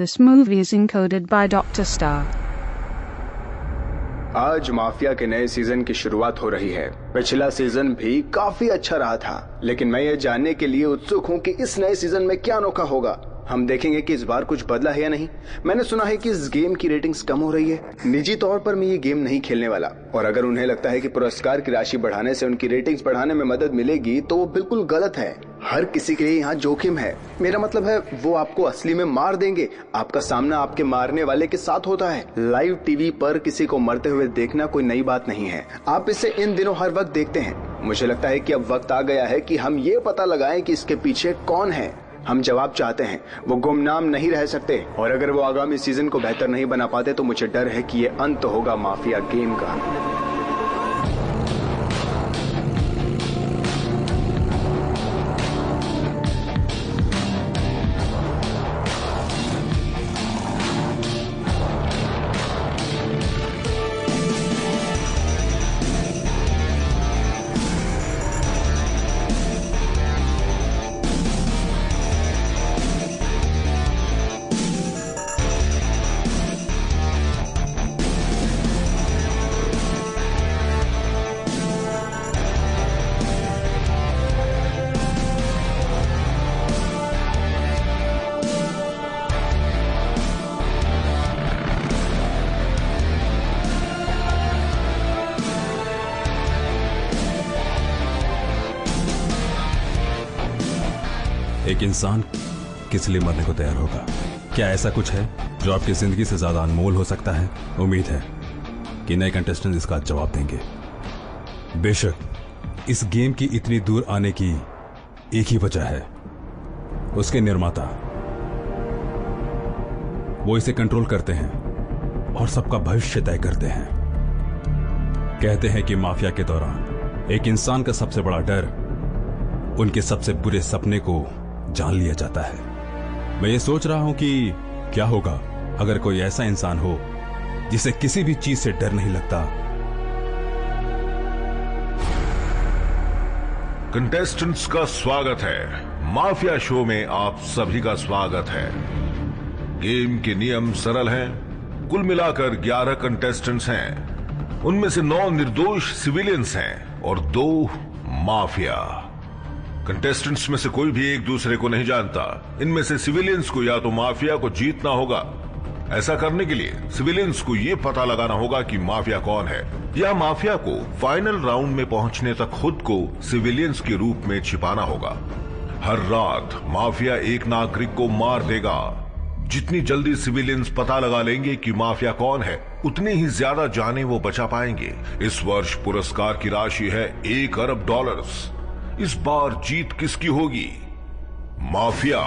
This movie is encoded by Dr. Star. आज mafia के नए सीजन की शुरुआत हो रही है। पिछला सीजन भी काफी अच्छा रहा था, लेकिन मैं ये जानने के लिए उत्सुक हूँ कि इस नए सीजन में क्या अनोखा होगा। हम देखेंगे कि इस बार कुछ बदला है या नहीं। मैंने सुना है कि इस गेम की रेटिंग्स कम हो रही है। निजी तौर पर मैं ये गेम नहीं खेलने वाला, और अगर उन्हें लगता है कि पुरस्कार की राशि बढ़ाने से उनकी रेटिंग्स बढ़ाने में मदद मिलेगी तो वो बिल्कुल गलत है। हर किसी के लिए यहाँ जोखिम है। मेरा मतलब है वो आपको असली में मार देंगे। आपका सामना आपके मारने वाले के साथ होता है। लाइव टीवी पर किसी को मरते हुए देखना कोई नई बात नहीं है। आप इसे इन दिनों हर वक्त देखते हैं। मुझे लगता है कि अब वक्त आ गया है कि हम ये पता लगाएं कि इसके पीछे कौन है। हम जवाब चाहते हैं। वो गुमनाम नहीं रह सकते, और अगर वो आगामी सीजन को बेहतर नहीं बना पाते तो मुझे डर है कि ये अंत होगा माफिया गेम का। एक इंसान किस लिए मरने को तैयार होगा? क्या ऐसा कुछ है जो आपकी जिंदगी से ज्यादा अनमोल हो सकता है? उम्मीद है कि नए कंटेस्टेंट इसका जवाब देंगे। बेशक इस गेम की इतनी दूर आने की एक ही वजह है, उसके निर्माता। वो इसे कंट्रोल करते हैं और सबका भविष्य तय करते हैं। कहते हैं कि माफिया के दौरान एक इंसान का सबसे बड़ा डर उनके सबसे बुरे सपने को जान लिया जाता है। मैं ये सोच रहा हूं कि क्या होगा अगर कोई ऐसा इंसान हो जिसे किसी भी चीज से डर नहीं लगता। कंटेस्टेंट्स का स्वागत है। माफिया शो में आप सभी का स्वागत है। गेम के नियम सरल हैं। कुल मिलाकर 11 कंटेस्टेंट्स हैं। उनमें से 9 निर्दोष सिविलियंस हैं और 2 माफिया। कंटेस्टेंट्स में से कोई भी एक दूसरे को नहीं जानता। इनमें से सिविलियंस को या तो माफिया को जीतना होगा। ऐसा करने के लिए सिविलियंस को यह पता लगाना होगा कि माफिया कौन है, या माफिया को फाइनल राउंड में पहुंचने तक खुद को सिविलियंस के रूप में छिपाना होगा। हर रात माफिया एक नागरिक को मार देगा। जितनी जल्दी सिविलियंस पता लगा लेंगे कि माफिया कौन है, उतनी ही ज्यादा जानें वो बचा पाएंगे। इस वर्ष पुरस्कार की राशि है $1 अरब। इस बार जीत किसकी होगी, माफिया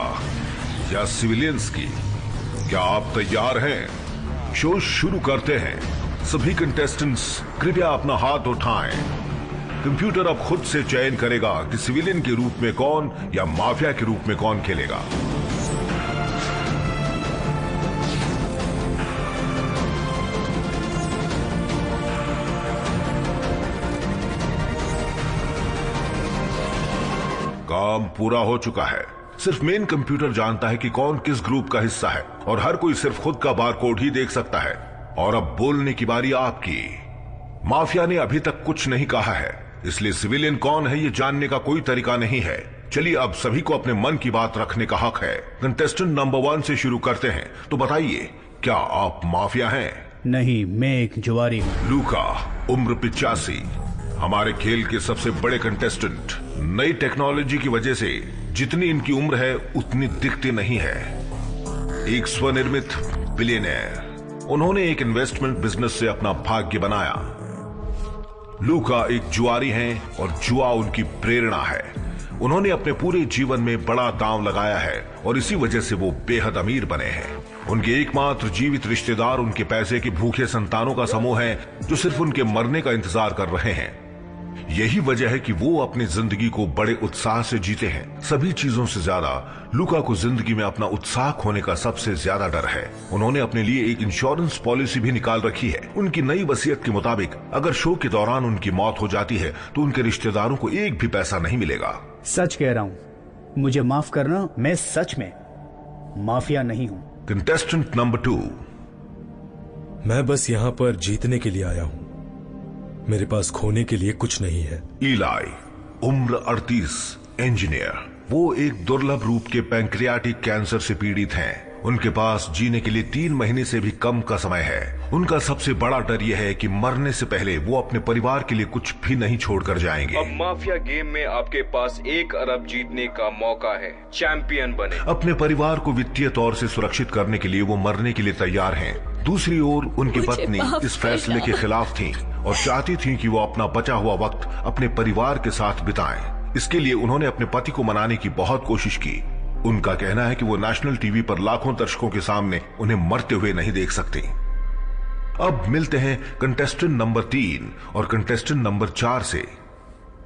या सिविलियंस की? क्या आप तैयार हैं? शो शुरू करते हैं। सभी कंटेस्टेंट्स कृपया अपना हाथ उठाएं। कंप्यूटर अब खुद से चयन करेगा कि सिविलियन के रूप में कौन या माफिया के रूप में कौन खेलेगा। काम पूरा हो चुका है। सिर्फ मेन कंप्यूटर जानता है कि कौन किस ग्रुप का हिस्सा है, और हर कोई सिर्फ खुद का बारकोड ही देख सकता है। और अब बोलने की बारी आपकी। माफिया ने अभी तक कुछ नहीं कहा है, इसलिए सिविलियन कौन है ये जानने का कोई तरीका नहीं है। चलिए अब सभी को अपने मन की बात रखने का हक है। कंटेस्टेंट नंबर 1 से शुरू करते हैं। तो बताइए, क्या आप माफिया हैं? नहीं, मैं एक जुआरी हूँ। लूका, उम्र 85, हमारे खेल के सबसे बड़े कंटेस्टेंट। नई टेक्नोलॉजी की वजह से जितनी इनकी उम्र है उतनी दिखती नहीं है। एक स्वनिर्मित बिलियनर। उन्होंने एक इन्वेस्टमेंट बिजनेस से अपना भाग्य बनाया। लूका एक जुआरी हैं और जुआ उनकी प्रेरणा है। उन्होंने अपने पूरे जीवन में बड़ा दांव लगाया है और इसी वजह से वो बेहद अमीर बने हैं। उनके एकमात्र जीवित रिश्तेदार उनके पैसे के भूखे संतानों का समूह है जो सिर्फ उनके मरने का इंतजार कर रहे हैं। यही वजह है कि वो अपनी जिंदगी को बड़े उत्साह से जीते हैं। सभी चीजों से ज्यादा लूका को जिंदगी में अपना उत्साह खोने का सबसे ज्यादा डर है। उन्होंने अपने लिए एक इंश्योरेंस पॉलिसी भी निकाल रखी है। उनकी नई वसीयत के मुताबिक अगर शो के दौरान उनकी मौत हो जाती है तो उनके रिश्तेदारों को एक भी पैसा नहीं मिलेगा। सच कह रहा हूँ, मुझे माफ करना, मैं सच में माफिया नहीं हूँ। Contestant number 2। मैं बस यहां पर जीतने के लिए आया हूं। मेरे पास खोने के लिए कुछ नहीं है। इलाई, उम्र 38, इंजीनियर। वो एक दुर्लभ रूप के पैंक्रियाटिक कैंसर से पीड़ित हैं। उनके पास जीने के लिए 3 महीने से भी कम का समय है। उनका सबसे बड़ा डर यह है कि मरने से पहले वो अपने परिवार के लिए कुछ भी नहीं छोड़कर जाएंगे। अब माफिया गेम में आपके पास 1 अरब जीतने का मौका है। चैंपियन बने। अपने परिवार को वित्तीय तौर से सुरक्षित करने के लिए वो मरने के लिए तैयार हैं। दूसरी ओर उनकी पत्नी इस फैसले के खिलाफ थी और चाहती थी कि वो अपना बचा हुआ वक्त अपने परिवार के साथ बिताएं। इसके लिए उन्होंने अपने पति को मनाने की बहुत कोशिश की। उनका कहना है कि वो नेशनल टीवी पर लाखों दर्शकों के सामने उन्हें मरते हुए नहीं देख सकती। अब मिलते हैं कंटेस्टेंट नंबर 3 और कंटेस्टेंट नंबर 4 से।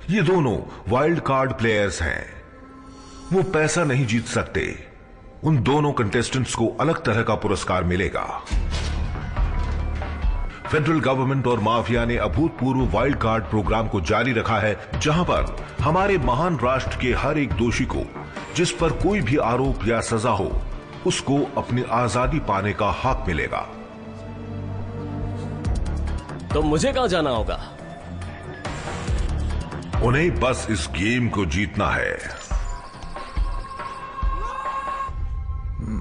ये दोनों वाइल्ड कार्ड प्लेयर्स हैं। वो पैसा नहीं जीत सकते। उन दोनों कंटेस्टेंट्स को अलग तरह का पुरस्कार मिलेगा। फेडरल गवर्नमेंट और माफिया ने अभूतपूर्व वाइल्ड कार्ड प्रोग्राम को जारी रखा है, जहां पर हमारे महान राष्ट्र के हर एक दोषी को, जिस पर कोई भी आरोप या सजा हो, उसको अपनी आजादी पाने का हक मिलेगा। तो मुझे कहां जाना होगा? उन्हें बस इस गेम को जीतना है।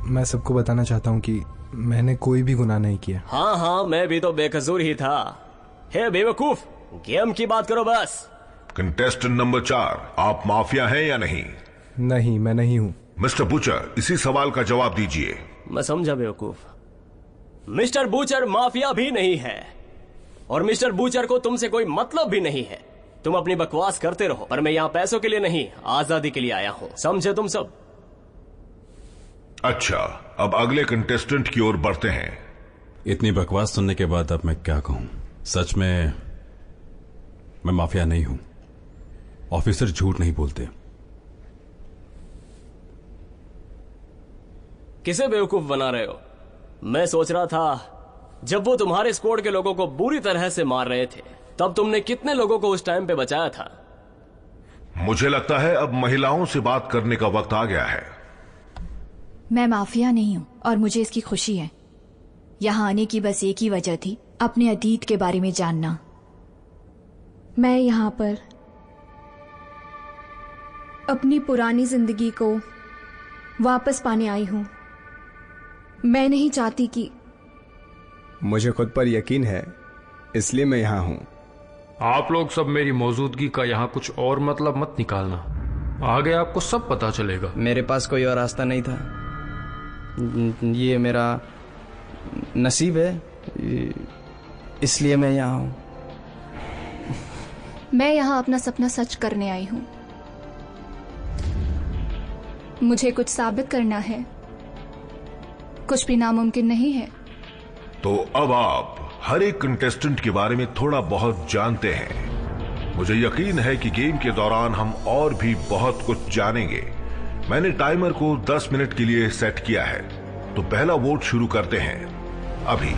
मैं सबको बताना चाहता हूं कि मैंने कोई भी गुनाह नहीं किया। हाँ, मैं भी तो बेकसूर ही था। हे बेवकूफ, गेम की बात करो बस। कंटेस्टेंट नंबर 4, आप माफिया हैं या नहीं? नहीं, मैं नहीं हूं। मिस्टर बूचर, इसी सवाल का जवाब दीजिए। मैं समझा बेवकूफ। मिस्टर बूचर माफिया भी नहीं है और मिस्टर बूचर को तुमसे कोई मतलब भी नहीं है। तुम अपनी बकवास करते रहो, पर मैं यहाँ पैसों के लिए नहीं, आजादी के लिए आया हूँ। समझे तुम सब? अच्छा, अब अगले कंटेस्टेंट की ओर बढ़ते हैं। इतनी बकवास सुनने के बाद अब मैं क्या कहूं? सच में मैं माफिया नहीं हूं। ऑफिसर झूठ नहीं बोलते। किसे बेवकूफ बना रहे हो? मैं सोच रहा था जब वो तुम्हारे स्क्वाड के लोगों को बुरी तरह से मार रहे थे, तब तुमने कितने लोगों को उस टाइम पे बचाया था? मुझे लगता है अब महिलाओं से बात करने का वक्त आ गया है। मैं माफिया नहीं हूं और मुझे इसकी खुशी है। यहां आने की बस एक ही वजह थी, अपने अतीत के बारे में जानना। मैं यहां पर अपनी पुरानी जिंदगी को वापस पाने आई हूं। मैं नहीं चाहती कि... मुझे खुद पर यकीन है, इसलिए मैं यहाँ हूँ। आप लोग सब मेरी मौजूदगी का यहाँ कुछ और मतलब मत निकालना। आगे आपको सब पता चलेगा। मेरे पास कोई और रास्ता नहीं था। ये मेरा नसीब है, इसलिए मैं यहाँ हूँ। मैं यहाँ अपना सपना सच करने आई हूँ। मुझे कुछ साबित करना है। कुछ भी नामुमकिन नहीं है। तो अब आप हर एक कंटेस्टेंट के बारे में थोड़ा बहुत जानते हैं। मुझे यकीन है कि गेम के दौरान हम और भी बहुत कुछ जानेंगे। मैंने टाइमर को 10 मिनट के लिए सेट किया है, तो पहला वोट शुरू करते हैं अभी।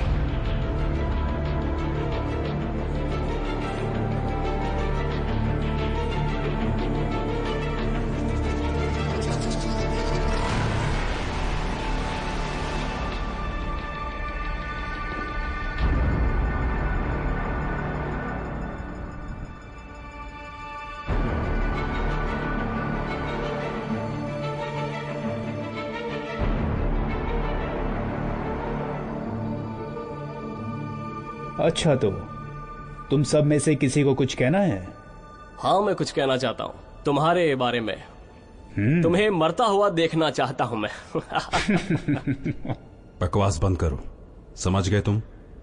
अच्छा, तो तुम सब में से किसी को कुछ कहना है? हाँ, मैं कुछ कहना चाहता हूँ तुम्हारे बारे में। तुम्हें मरता हुआ देखना चाहता हूँ मैं। बकवास बंद करो, समझ गए तुम?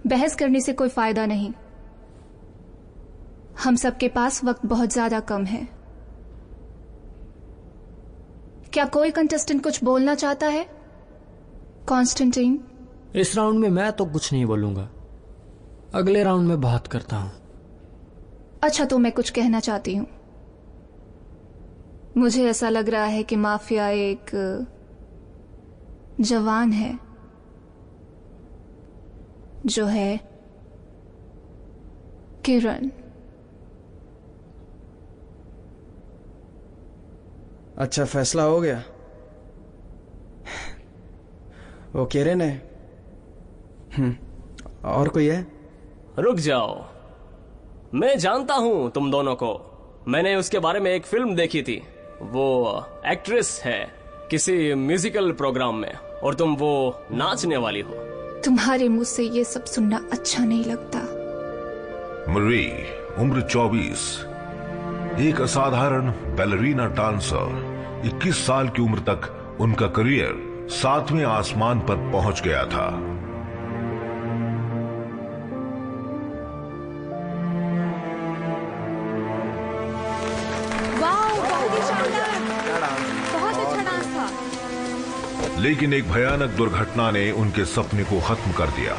बहस करने से कोई फायदा नहीं। हम सबके पास वक्त बहुत ज्यादा कम है। क्या कोई कंटेस्टेंट कुछ बोलना चाहता है? कॉन्स्टेंटीन? इस राउंड में मैं तो कुछ नहीं बोलूंगा। अगले राउंड में बात करता हूं। अच्छा, तो मैं कुछ कहना चाहती हूं। मुझे ऐसा लग रहा है कि माफिया एक जवान है जो है किरण। अच्छा, फैसला हो गया। वो केरन है। और कोई है? रुक जाओ, मैं जानता हूं तुम दोनों को। मैंने उसके बारे में एक फिल्म देखी थी। वो एक्ट्रेस है किसी म्यूजिकल प्रोग्राम में, और तुम वो नाचने वाली हो। तुम्हारे मुंह से ये सब सुनना अच्छा नहीं लगता। मरी, उम्र 24, एक असाधारण बैलरीना डांसर। 21 साल की उम्र तक उनका करियर 7वें आसमान पर पहुंच गया था। बहुत अच्छा डांस था। लेकिन एक भयानक दुर्घटना ने उनके सपने को खत्म कर दिया।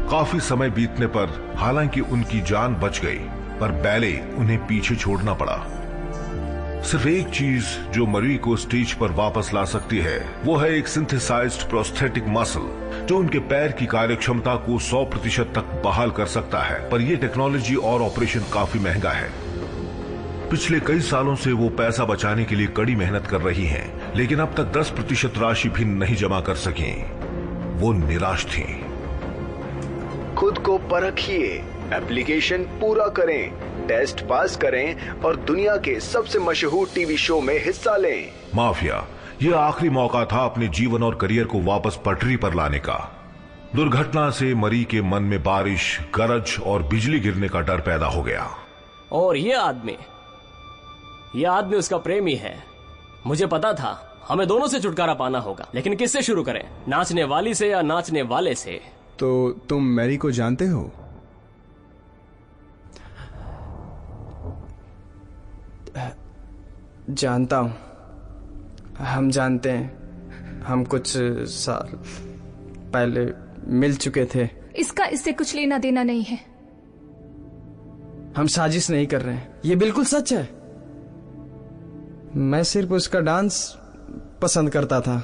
काफी समय बीतने पर हालांकि उनकी जान बच गई, पर बैले उन्हें पीछे छोड़ना पड़ा। सिर्फ एक चीज जो मरी को स्टेज पर वापस ला सकती है, वो है एक सिंथेसाइज्ड प्रोस्थेटिक मसल जो उनके पैर की कार्यक्षमता को 100% तक बहाल कर सकता है। पर यह टेक्नोलॉजी और ऑपरेशन काफी महंगा है। पिछले कई सालों से वो पैसा बचाने के लिए कड़ी मेहनत कर रही हैं, लेकिन अब तक 10% राशि भी नहीं जमा कर सकी। वो निराश थी। खुद को परखिए, एप्लीकेशन पूरा करें, टेस्ट पास करें और दुनिया के सबसे मशहूर टीवी शो में हिस्सा लें। माफिया, यह आखिरी मौका था अपने जीवन और करियर को वापस पटरी पर लाने का। दुर्घटना से मरी के मन में बारिश, गरज और बिजली गिरने का डर पैदा हो गया। और ये आदमी उसका प्रेमी है। मुझे पता था हमें दोनों से छुटकारा पाना होगा, लेकिन किससे शुरू करें? नाचने वाली से या नाचने वाले से? तो तुम मैरी को जानते हो? जानता हूं। हम जानते हैं। हम कुछ साल पहले मिल चुके थे। इससे कुछ लेना देना नहीं है। हम साजिश नहीं कर रहे हैं, ये बिल्कुल सच है। मैं सिर्फ उसका डांस पसंद करता था,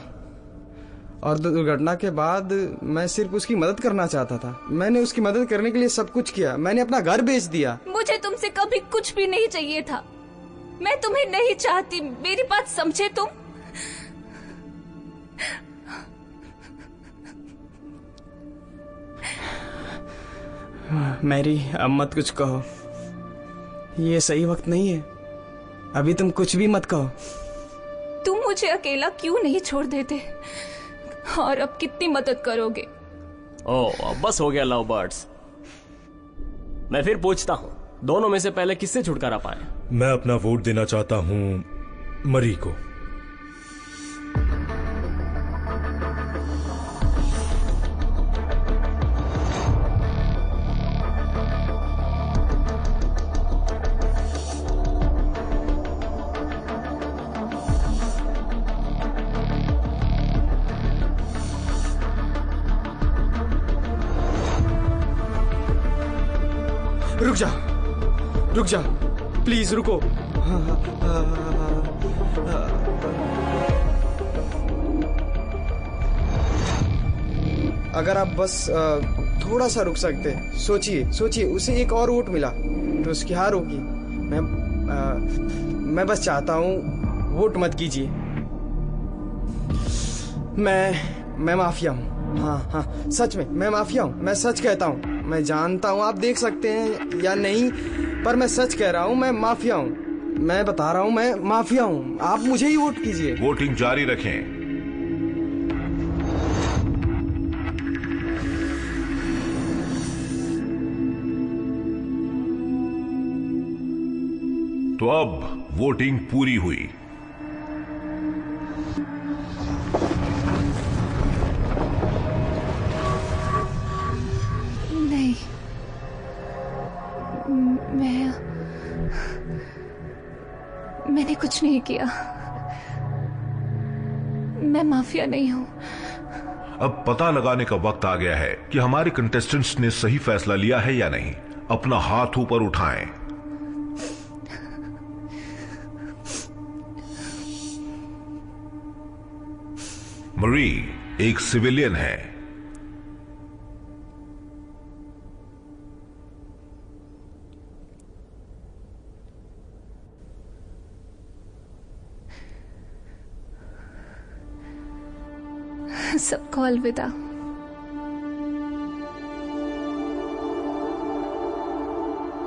और दुर्घटना के बाद मैं सिर्फ उसकी मदद करना चाहता था। मैंने उसकी मदद करने के लिए सब कुछ किया। मैंने अपना घर बेच दिया। मुझे तुमसे कभी कुछ भी नहीं चाहिए था। मैं तुम्हें नहीं चाहती। मेरी बात समझे तुम? मैरी, अब मत कुछ कहो। ये सही वक्त नहीं है। अभी तुम कुछ भी मत कहो। तुम मुझे अकेला क्यों नहीं छोड़ देते? और अब कितनी मदद करोगे? ओह, बस हो गया लव बर्ड्स। मैं फिर पूछता हूँ, दोनों में से पहले किससे छुटकारा पाए? मैं अपना वोट देना चाहता हूँ मरी को। रुक जा, प्लीज रुको। अगर आप बस थोड़ा सा रुक सकते। सोचिए, उसे एक और वोट मिला तो उसकी हार होगी। मैं बस चाहता हूँ, वोट मत कीजिए। मैं माफिया हूँ। हाँ, सच में मैं माफिया हूँ। मैं सच कहता हूँ। मैं जानता हूँ आप देख सकते हैं या नहीं, पर मैं सच कह रहा हूँ। मैं माफिया हूँ। मैं बता रहा हूँ, मैं माफिया हूँ। आप मुझे ही वोट कीजिए। वोटिंग जारी रखें। तो अब वोटिंग पूरी हुई। मैंने कुछ नहीं किया। मैं माफिया नहीं हूं। अब पता लगाने का वक्त आ गया है कि हमारे कंटेस्टेंट्स ने सही फैसला लिया है या नहीं। अपना हाथ ऊपर उठाएं। मरी एक सिविलियन है। सबको अलविदा।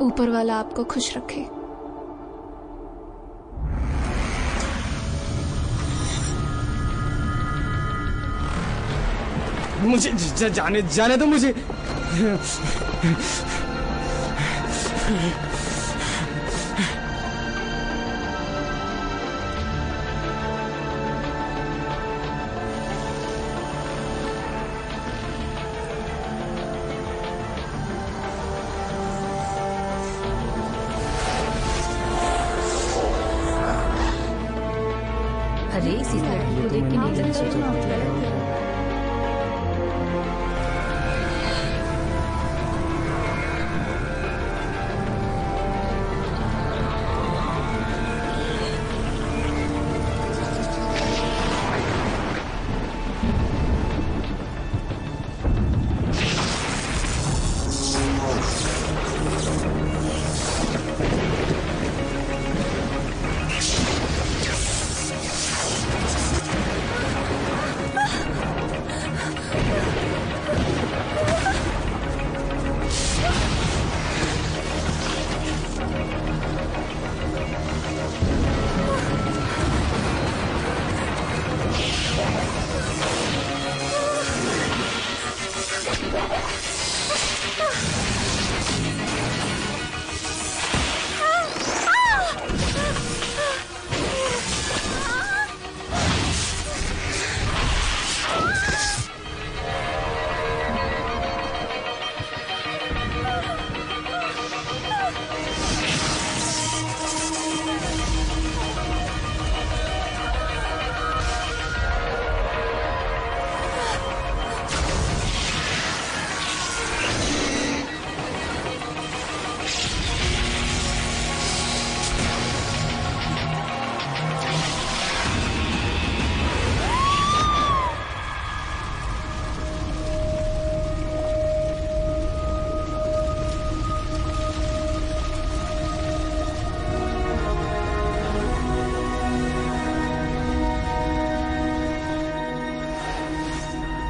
ऊपर वाला आपको खुश रखे। मुझे जाने दो मुझे। अरे इसी लड़की को देख के नहीं लगता।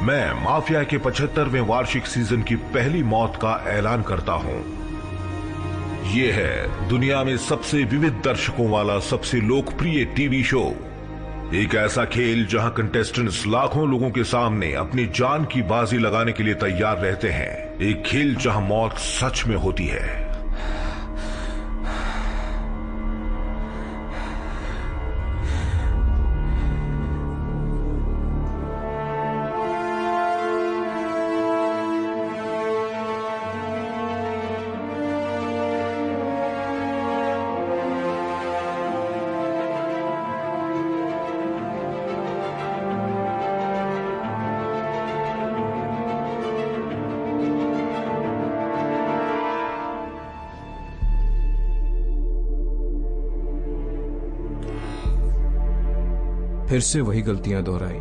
मैं माफिया के 75वें वार्षिक सीजन की पहली मौत का ऐलान करता हूं। ये है दुनिया में सबसे विविध दर्शकों वाला सबसे लोकप्रिय टीवी शो। एक ऐसा खेल जहां कंटेस्टेंट्स लाखों लोगों के सामने अपनी जान की बाजी लगाने के लिए तैयार रहते हैं। एक खेल जहां मौत सच में होती है। फिर से वही गलतियां दोहराई।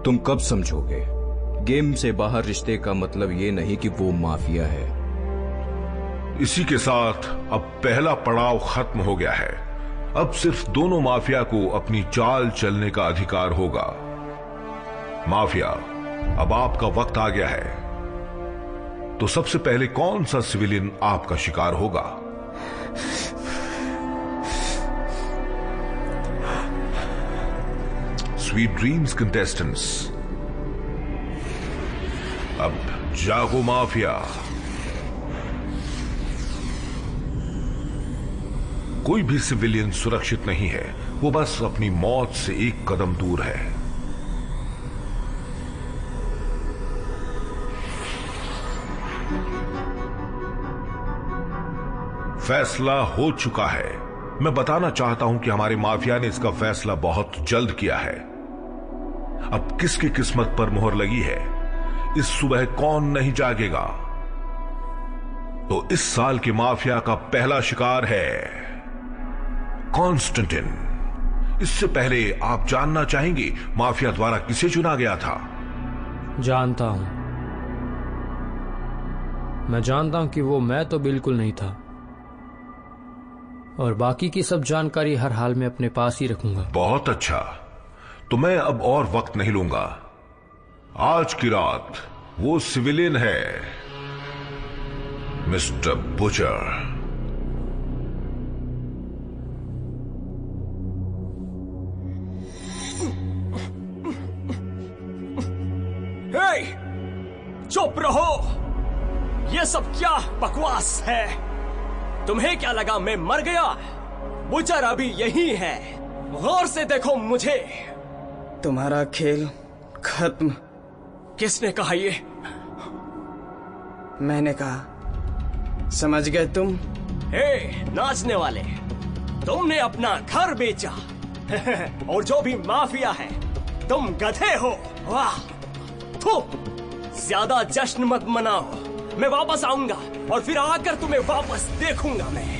तुम कब समझोगे? गेम से बाहर रिश्ते का मतलब ये नहीं कि वो माफिया है। इसी के साथ अब पहला पड़ाव खत्म हो गया है। अब सिर्फ दोनों माफिया को अपनी चाल चलने का अधिकार होगा। माफिया, अब आपका वक्त आ गया है। तो सबसे पहले कौन सा सिविलियन आपका शिकार होगा? स्वीट ड्रीम्स कंटेस्टेंट्स, अब जागो माफिया। कोई भी सिविलियन सुरक्षित नहीं है, वो बस अपनी मौत से एक कदम दूर है। फैसला हो चुका है। मैं बताना चाहता हूं कि हमारे माफिया ने इसका फैसला बहुत जल्द किया है। अब किसकी किस्मत पर मोहर लगी है, इस सुबह कौन नहीं जागेगा। तो इस साल के माफिया का पहला शिकार है कॉन्स्टेंटिन। इससे पहले आप जानना चाहेंगे माफिया द्वारा किसे चुना गया था? जानता हूं, मैं जानता हूं कि वो मैं तो बिल्कुल नहीं था, और बाकी की सब जानकारी हर हाल में अपने पास ही रखूंगा। बहुत अच्छा, तो मैं अब और वक्त नहीं लूंगा। आज की रात वो सिविलियन है मिस्टर बुचर। चुप रहो, ये सब क्या बकवास है? तुम्हें क्या लगा मैं मर गया? बुचर अभी यही है, गौर से देखो मुझे। तुम्हारा खेल खत्म। किसने कहा ये? मैंने कहा। समझ गए तुम? नाचने वाले, तुमने अपना घर बेचा और जो भी माफिया है तुम गधे हो। वाह, थू, ज्यादा जश्न मत मनाओ। मैं वापस आऊंगा और फिर आकर तुम्हें वापस देखूंगा मैं।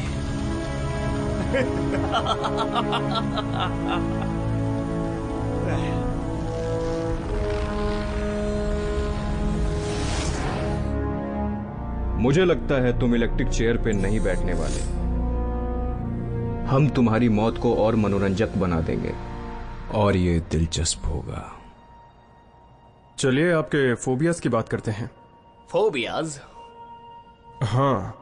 मुझे लगता है तुम इलेक्ट्रिक चेयर पे नहीं बैठने वाले। हम तुम्हारी मौत को और मनोरंजक बना देंगे और ये दिलचस्प होगा। चलिए आपके फोबियाज की बात करते हैं। फोबियाज? हाँ,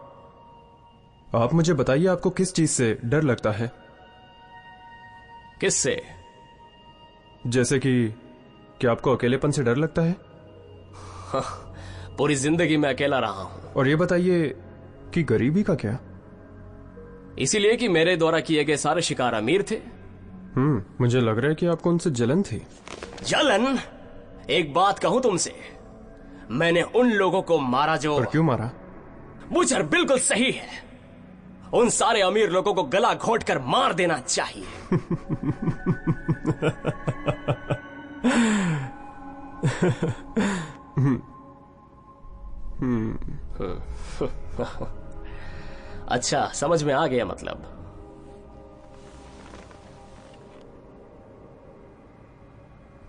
आप मुझे बताइए आपको किस चीज से डर लगता है? किससे? जैसे कि क्या आपको अकेलेपन से डर लगता है? पूरी जिंदगी में अकेला रहा हूं। और ये बताइए कि गरीबी का क्या? इसीलिए कि मेरे द्वारा किए गए सारे शिकार अमीर थे। मुझे लग रहा है कि आपको उनसे जलन थी। जलन? एक बात कहूं तुमसे, मैंने उन लोगों को मारा जो। और क्यों मारा? बुचर बिल्कुल सही है, उन सारे अमीर लोगों को गला घोट कर मार देना चाहिए। अच्छा, समझ में आ गया मतलब।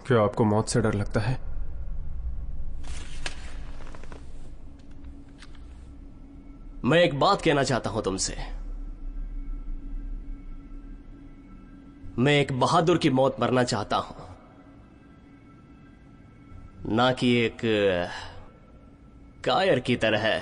क्या आपको मौत से डर लगता है? मैं एक बात कहना चाहता हूं तुमसे। मैं एक बहादुर की मौत मरना चाहता हूं, ना कि एक कायर की तरह।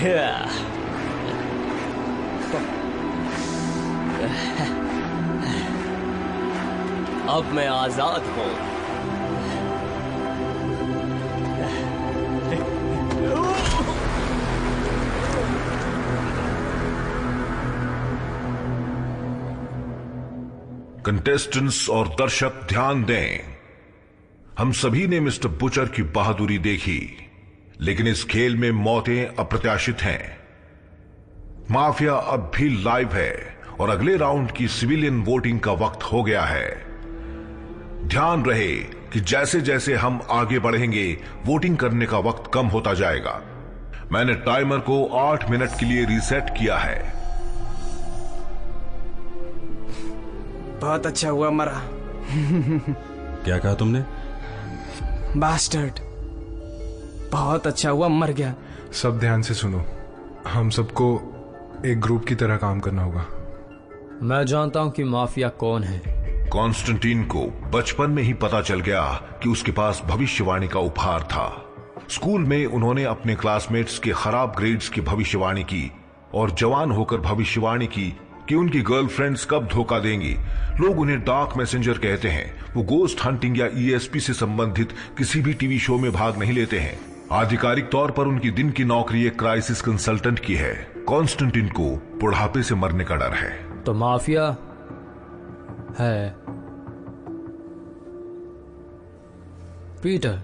अब मैं आजाद हूं। कंटेस्टेंट्स और दर्शक ध्यान दें, हम सभी ने मिस्टर बुचर की बहादुरी देखी, लेकिन इस खेल में मौतें अप्रत्याशित हैं। माफिया अब भी लाइव है और अगले राउंड की सिविलियन वोटिंग का वक्त हो गया है। ध्यान रहे कि जैसे जैसे हम आगे बढ़ेंगे वोटिंग करने का वक्त कम होता जाएगा। मैंने टाइमर को 8 मिनट के लिए रीसेट किया है। बहुत अच्छा हुआ मरा। क्या कहा तुमने? बास्टर्ड। बहुत अच्छा हुआ मर गया। सब ध्यान से सुनो, हम सबको एक ग्रुप की तरह काम करना होगा। मैं जानता हूं कि माफिया कौन है। कॉन्स्टेंटीन को बचपन में ही पता चल गया कि उसके पास भविष्यवाणी का उपहार था। स्कूल में उन्होंने अपने क्लासमेट्स के खराब ग्रेड्स की भविष्यवाणी की और जवान होकर भविष्यवाणी की कि उनकी गर्लफ्रेंड्स कब धोखा देंगी। लोग उन्हें डार्क मैसेंजर कहते हैं। वो गोस्ट हंटिंग या ईएसपी से संबंधित किसी भी टीवी शो में भाग नहीं लेते हैं। आधिकारिक तौर पर उनकी दिन की नौकरी एक क्राइसिस कंसल्टेंट की है। कॉन्स्टेंटीन को बुढ़ापे से मरने का डर है। तो माफिया है पीटर।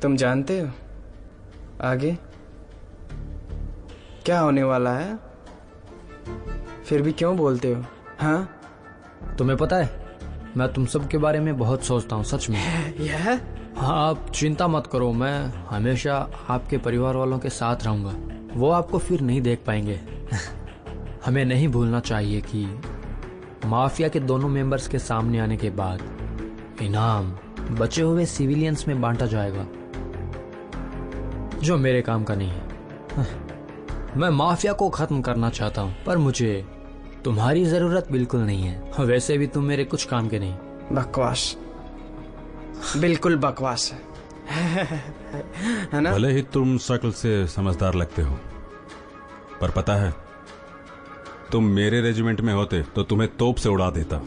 तुम जानते हो आगे क्या होने वाला है? फिर भी क्यों बोलते हो? हाँ, तुम्हें पता है मैं तुम सब के बारे में बहुत सोचता हूँ, सच में। यह? हाँ, आप चिंता मत करो, मैं हमेशा आपके परिवार वालों के साथ रहूंगा। वो आपको फिर नहीं देख पाएंगे। हमें नहीं भूलना चाहिए कि माफिया के दोनों मेंबर्स के सामने आने के बाद इनाम बचे हुए सिविलियंस में बांटा जाएगा, जो मेरे काम का नहीं है। मैं माफिया को खत्म करना चाहता हूँ, पर मुझे तुम्हारी जरूरत बिल्कुल नहीं है। वैसे भी तुम मेरे कुछ काम के नहीं। बकवास, बिल्कुल बकवास है ना? भले ही तुम शक्ल से समझदार लगते हो, पर पता है तुम मेरे रेजिमेंट में होते तो तुम्हें तोप से उड़ा देता,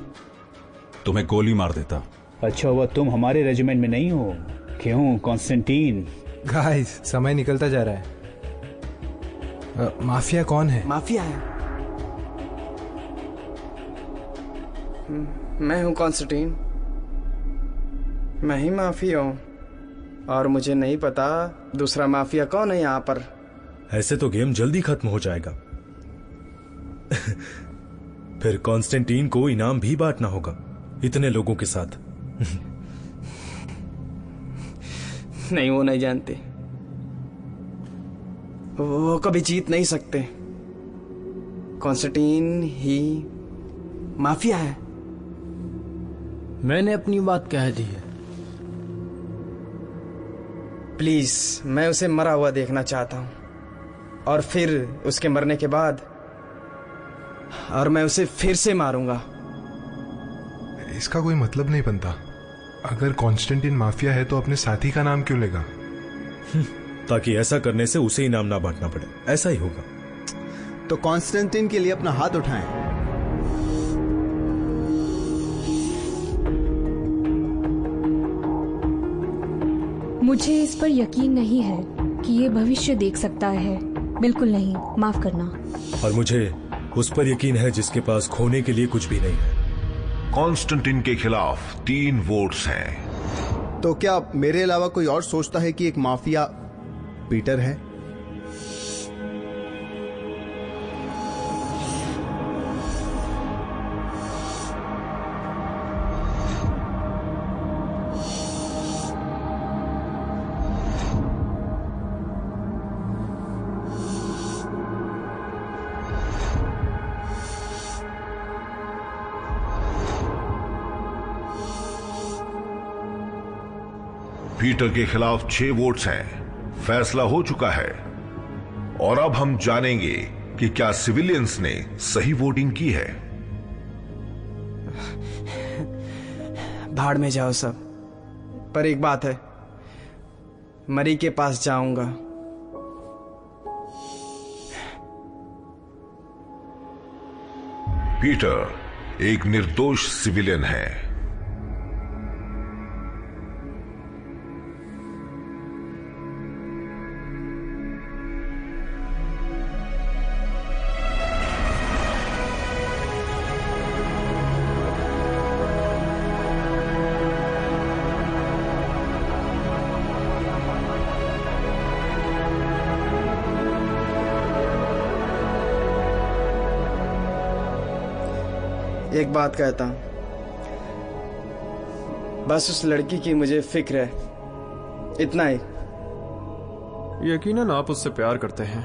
तुम्हें गोली मार देता। अच्छा हुआ तुम हमारे रेजिमेंट में नहीं हो। क्यों कॉन्स्टेंटीन? गाइस, समय निकलता जा रहा है। माफिया कौन है? माफिया है मैं हूं कॉन्स्टेंटीन। मैं ही माफिया हूं और मुझे नहीं पता दूसरा माफिया कौन है यहाँ पर। ऐसे तो गेम जल्दी खत्म हो जाएगा। फिर कॉन्स्टेंटीन को इनाम भी बांटना होगा इतने लोगों के साथ। नहीं, वो नहीं जानते, वो कभी जीत नहीं सकते। कॉन्स्टेंटीन ही माफिया है। मैंने अपनी बात कह दी है। प्लीज, मैं उसे मरा हुआ देखना चाहता हूं और फिर उसके मरने के बाद और मैं उसे फिर से मारूंगा। इसका कोई मतलब नहीं बनता। अगर कॉन्स्टेंटीन माफिया है तो अपने साथी का नाम क्यों लेगा? ताकि ऐसा करने से उसे इनाम ना बांटना पड़े। ऐसा ही होगा। तो कॉन्स्टेंटीन के लिए अपना हाथ उठाएं। मुझे इस पर यकीन नहीं है कि ये भविष्य देख सकता है। बिल्कुल नहीं, माफ करना। और मुझे उस पर यकीन है जिसके पास खोने के लिए कुछ भी नहीं है। कॉन्स्टेंटीन के खिलाफ 3 वोट्स हैं। तो क्या मेरे अलावा कोई और सोचता है कि एक माफिया पीटर है? पीटर के खिलाफ 6 वोट्स हैं। फैसला हो चुका है और अब हम जानेंगे कि क्या सिविलियंस ने सही वोटिंग की है। भाड़ में जाओ सब। पर एक बात है, मरी के पास जाऊंगा। पीटर एक निर्दोष सिविलियन है। एक बात कहता हूं, बस उस लड़की की मुझे फिक्र है, इतना ही। यकीनन आप उससे प्यार करते हैं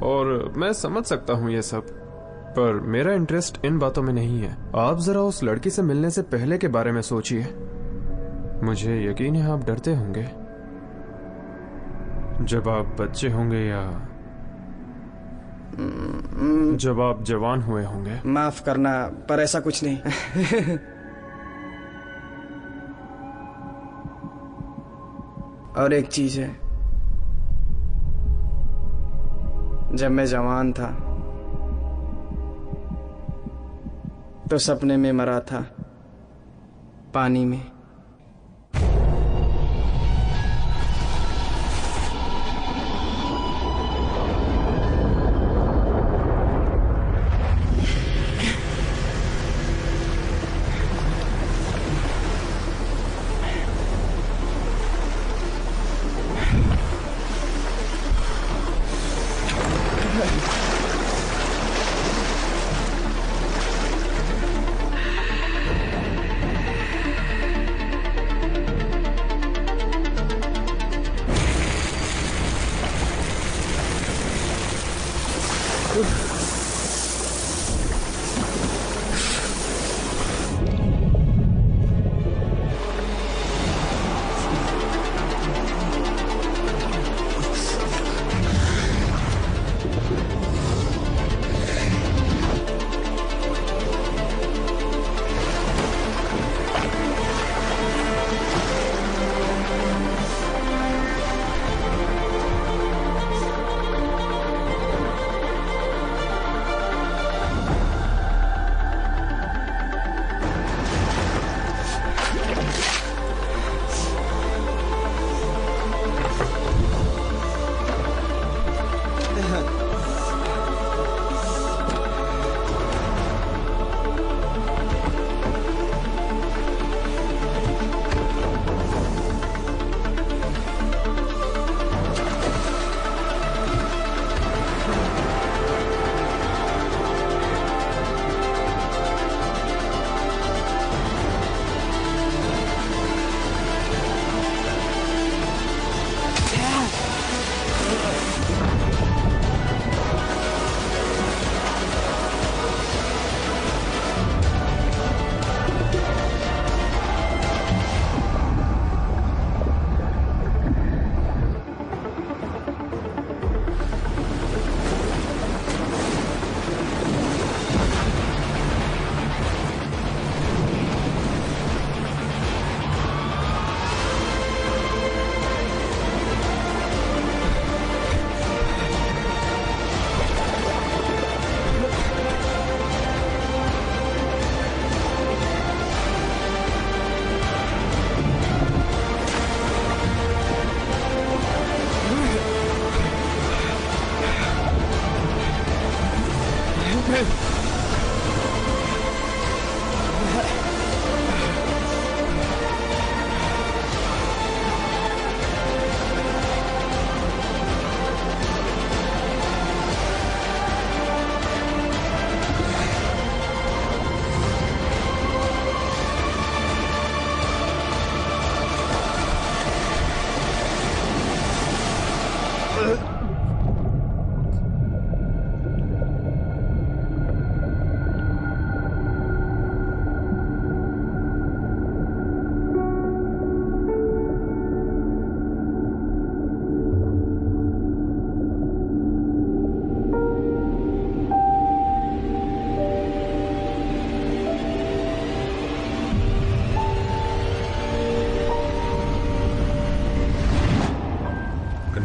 और मैं समझ सकता हूं ये सब, पर मेरा इंटरेस्ट इन बातों में नहीं है। आप जरा उस लड़की से मिलने से पहले के बारे में सोचिए। मुझे यकीन है आप डरते होंगे जब आप बच्चे होंगे या जब आप जवान हुए होंगे। माफ करना, पर ऐसा कुछ नहीं। और एक चीज है, जब मैं जवान था तो सपने में मरा था, पानी में।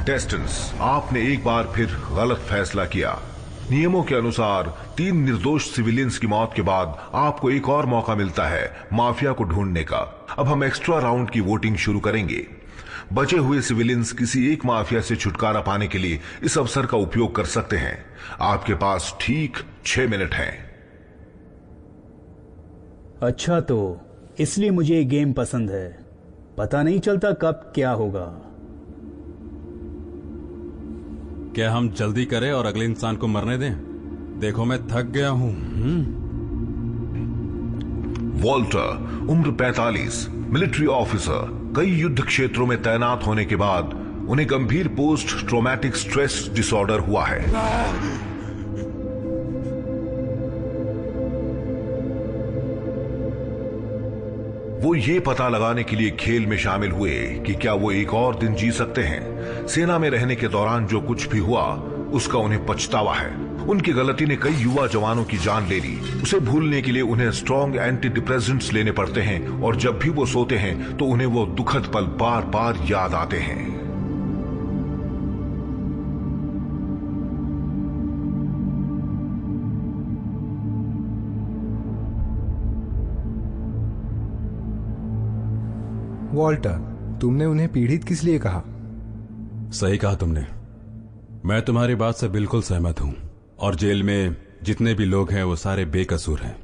कंटेस्टेंट्स, आपने एक बार फिर गलत फैसला किया। नियमों के अनुसार 3 निर्दोष सिविलियंस की मौत के बाद आपको एक और मौका मिलता है माफिया को ढूंढने का। अब हम एक्स्ट्रा राउंड की वोटिंग शुरू करेंगे। बचे हुए सिविलियंस किसी एक माफिया से छुटकारा पाने के लिए इस अवसर का उपयोग कर सकते हैं। आपके पास ठीक 6 मिनट हैं। अच्छा, तो इसलिए मुझे ये गेम पसंद है। पता नहीं चलता कब क्या होगा। क्या हम जल्दी करें और अगले इंसान को मरने दें? देखो मैं थक गया हूं। वॉल्टर, उम्र 45, मिलिट्री ऑफिसर, कई युद्ध क्षेत्रों में तैनात होने के बाद उन्हें गंभीर पोस्ट ट्रॉमेटिक स्ट्रेस डिसऑर्डर हुआ है। वो ये पता लगाने के लिए खेल में शामिल हुए कि क्या वो एक और दिन जी सकते हैं। सेना में रहने के दौरान जो कुछ भी हुआ उसका उन्हें पछतावा है। उनकी गलती ने कई युवा जवानों की जान ले ली। उसे भूलने के लिए उन्हें स्ट्रॉन्ग एंटी डिप्रेसेंट्स लेने पड़ते हैं और जब भी वो सोते हैं तो उन्हें वो दुखद पल बार बार याद आते हैं। वॉल्टर, तुमने उन्हें पीड़ित किस लिए कहा? सही कहा तुमने। मैं तुम्हारी बात से बिल्कुल सहमत हूं और जेल में जितने भी लोग हैं वो सारे बेकसूर हैं।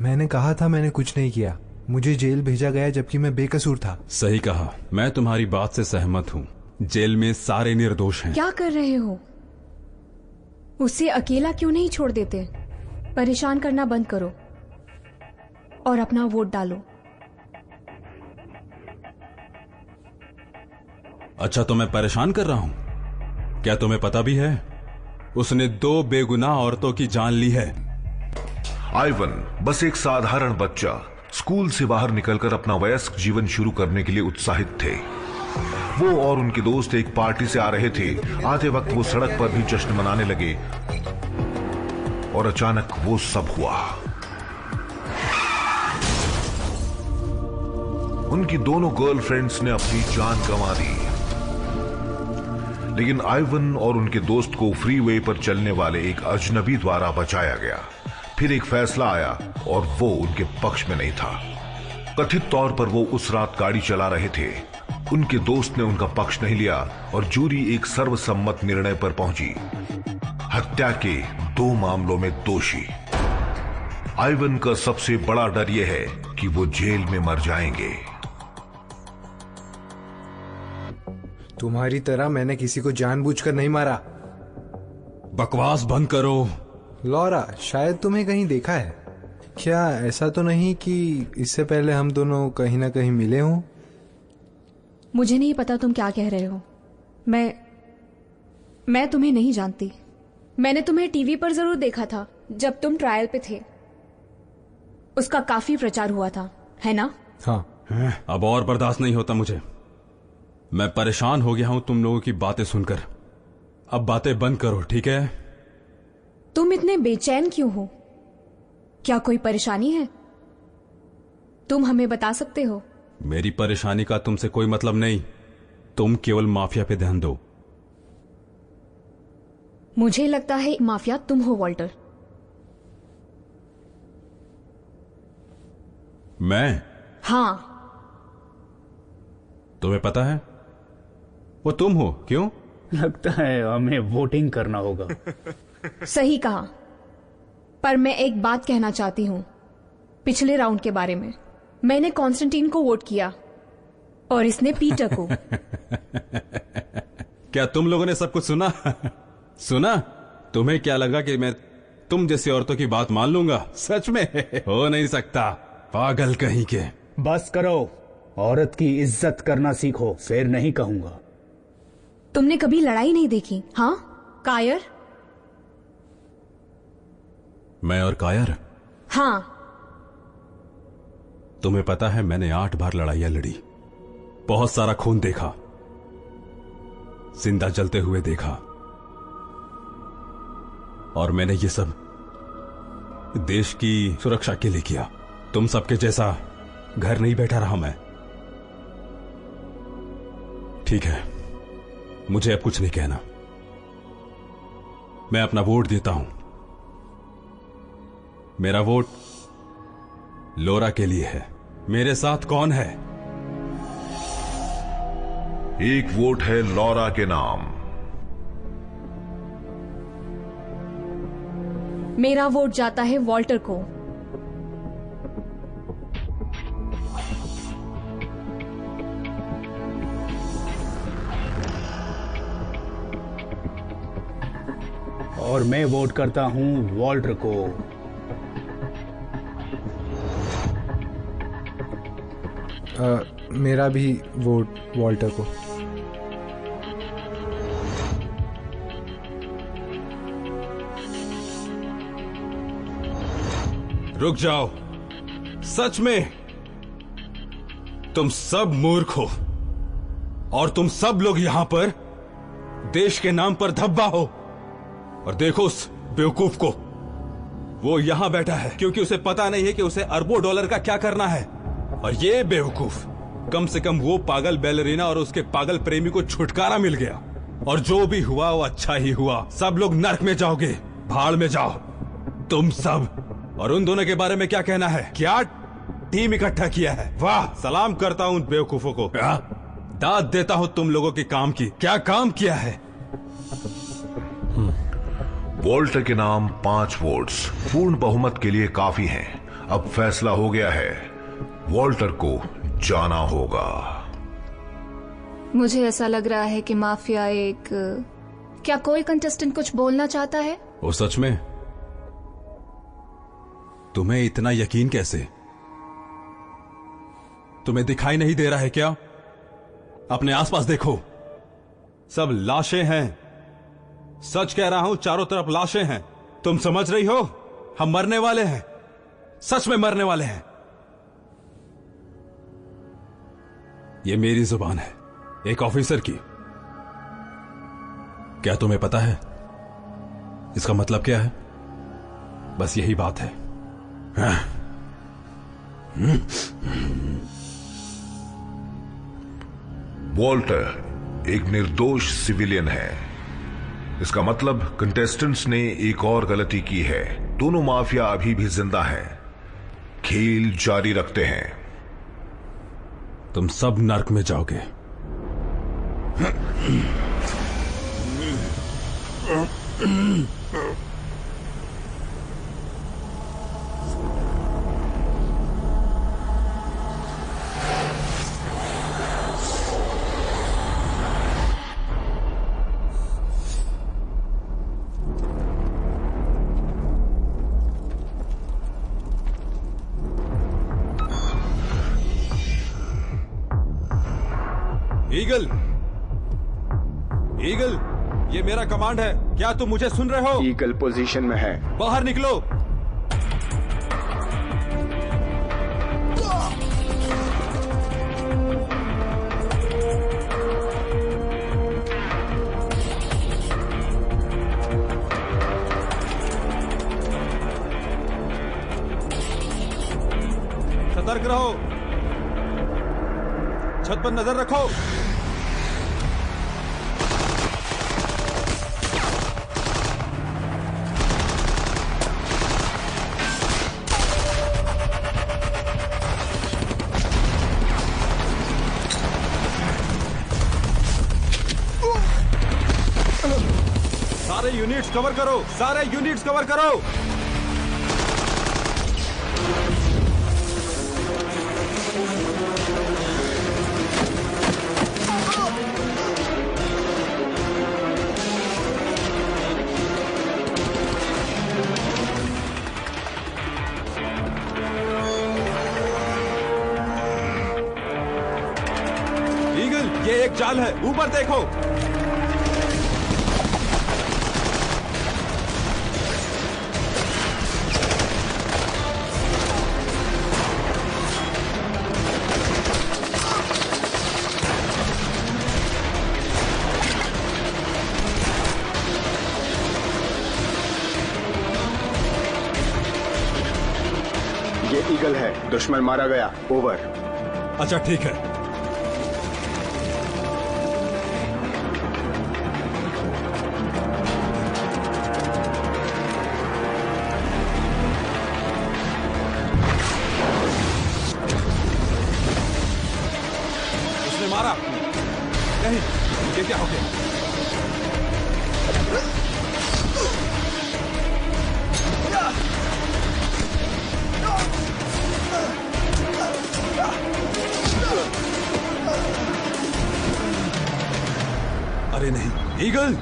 मैंने कहा था मैंने कुछ नहीं किया। मुझे जेल भेजा गया जबकि मैं बेकसूर था। सही कहा। मैं तुम्हारी बात से सहमत हूं। जेल में सारे निर्दोष हैं। क्या कर रहे हो? उसे अकेला क्यों नहीं छोड़ देते? परेशान करना बंद करो और अपना वोट डालो। अच्छा, तो मैं परेशान कर रहा हूं? क्या तुम्हें पता भी है उसने 2 बेगुनाह औरतों की जान ली है। आइवन बस एक साधारण बच्चा स्कूल से बाहर निकलकर अपना वयस्क जीवन शुरू करने के लिए उत्साहित थे। वो और उनके दोस्त एक पार्टी से आ रहे थे। आते वक्त वो सड़क पर भी जश्न मनाने लगे और अचानक वो सब हुआ। उनकी दोनों गर्लफ्रेंड्स ने अपनी जान गंवा दी, लेकिन आइवन और उनके दोस्त को फ्रीवे पर चलने वाले एक अजनबी द्वारा बचाया गया। फिर एक फैसला आया और वो उनके पक्ष में नहीं था। कथित तौर पर वो उस रात गाड़ी चला रहे थे। उनके दोस्त ने उनका पक्ष नहीं लिया और जूरी एक सर्वसम्मत निर्णय पर पहुंची, हत्या के 2 मामलों में दोषी। आइवन का सबसे बड़ा डर यह है कि वो जेल में मर जाएंगे। तुम्हारी तरह मैंने किसी को जानबूझकर नहीं मारा। बकवास बंद करो। लॉरा, शायद तुम्हें कहीं देखा है। क्या ऐसा तो नहीं कि इससे पहले हम दोनों कहीं ना कहीं मिले हों? मुझे नहीं पता तुम क्या कह रहे हो। मैं तुम्हें नहीं जानती। मैंने तुम्हें टीवी पर जरूर देखा था जब तुम ट्रायल पे थे। उसका काफी प्रचार हुआ था, है ना? हाँ। अब और बर्दाश्त नहीं होता मुझे। मैं परेशान हो गया हूं तुम लोगों की बातें सुनकर। अब बातें बंद करो, ठीक है? तुम इतने बेचैन क्यों हो? क्या कोई परेशानी है? तुम हमें बता सकते हो। मेरी परेशानी का तुमसे कोई मतलब नहीं। तुम केवल माफिया पे ध्यान दो। मुझे लगता है माफिया तुम हो, वॉल्टर। मैं? हाँ। तुम्हें पता है वो तुम हो? क्यों? लगता है हमें वोटिंग करना होगा। सही कहा। पर मैं एक बात कहना चाहती हूं पिछले राउंड के बारे में। मैंने कॉन्स्टेंटीन को वोट किया और इसने पीटर को। क्या तुम लोगों ने सब कुछ सुना? सुना? तुम्हें क्या लगा कि मैं तुम जैसी औरतों की बात मान लूंगा? सच में हो नहीं सकता। पागल कहीं के। बस करो, औरत की इज्जत करना सीखो, फिर नहीं कहूंगा। तुमने कभी लड़ाई नहीं देखी? हाँ कायर? मैं और कायर? हाँ। तुम्हें पता है मैंने 8 बार लड़ाइयां लड़ी, बहुत सारा खून देखा, जिंदा जलते हुए देखा, और मैंने ये सब देश की सुरक्षा के लिए किया। तुम सबके जैसा घर नहीं बैठा रहा मैं। ठीक है, मुझे अब कुछ नहीं कहना। मैं अपना वोट देता हूं। मेरा वोट लोरा के लिए है। मेरे साथ कौन है? एक वोट है लौरा के नाम। मेरा वोट जाता है वॉल्टर को। और मैं वोट करता हूं वॉल्टर को। मेरा भी वोट वॉल्टर को। रुक जाओ। सच में तुम सब मूर्ख हो और तुम सब लोग यहां पर देश के नाम पर धब्बा हो। और देखो उस बेवकूफ को, वो यहां बैठा है क्योंकि उसे पता नहीं है कि उसे अरबों डॉलर का क्या करना है। और ये बेवकूफ, कम से कम वो पागल बैलरीना और उसके पागल प्रेमी को छुटकारा मिल गया। और जो भी हुआ वो अच्छा ही हुआ। सब लोग नर्क में जाओगे, भाड़ में जाओ तुम सब। और उन दोनों के बारे में क्या कहना है? क्या टीम इकट्ठा किया है? वाह, सलाम करता हूं उन बेवकूफों को। दाद देता हूं तुम लोगों के काम की। क्या काम किया है? वॉल्टर के नाम 5 वोट्स पूर्ण बहुमत के लिए काफी हैं। अब फैसला हो गया है, वॉल्टर को जाना होगा। मुझे ऐसा लग रहा है कि माफिया एक... क्या कोई कंटेस्टेंट कुछ बोलना चाहता है? ओ सच में? तुम्हें इतना यकीन कैसे? तुम्हें दिखाई नहीं दे रहा है क्या? अपने आसपास देखो, सब लाशें हैं। सच कह रहा हूं, चारों तरफ लाशें हैं। तुम समझ रही हो? हम मरने वाले हैं, सच में मरने वाले हैं। ये मेरी जुबान है, एक ऑफिसर की। क्या तुम्हें पता है इसका मतलब क्या है? बस यही बात है। वॉल्टर एक निर्दोष सिविलियन है। इसका मतलब कंटेस्टेंट्स ने एक और गलती की है। दोनों माफिया अभी भी जिंदा हैं। खेल जारी रखते हैं। तुम सब नर्क में जाओगे। ईगल, ईगल, ये मेरा कमांड है। क्या तुम मुझे सुन रहे हो? ईगल पोजीशन में है। बाहर निकलो। सतर्क रहो, छत पर नजर रखो। सारे यूनिट्स कवर करो, सारे यूनिट्स कवर करो। ईगल, ये एक चाल है, ऊपर देखो। ये ईगल है, दुश्मन मारा गया। ओवर। अच्छा ठीक है। ईगल।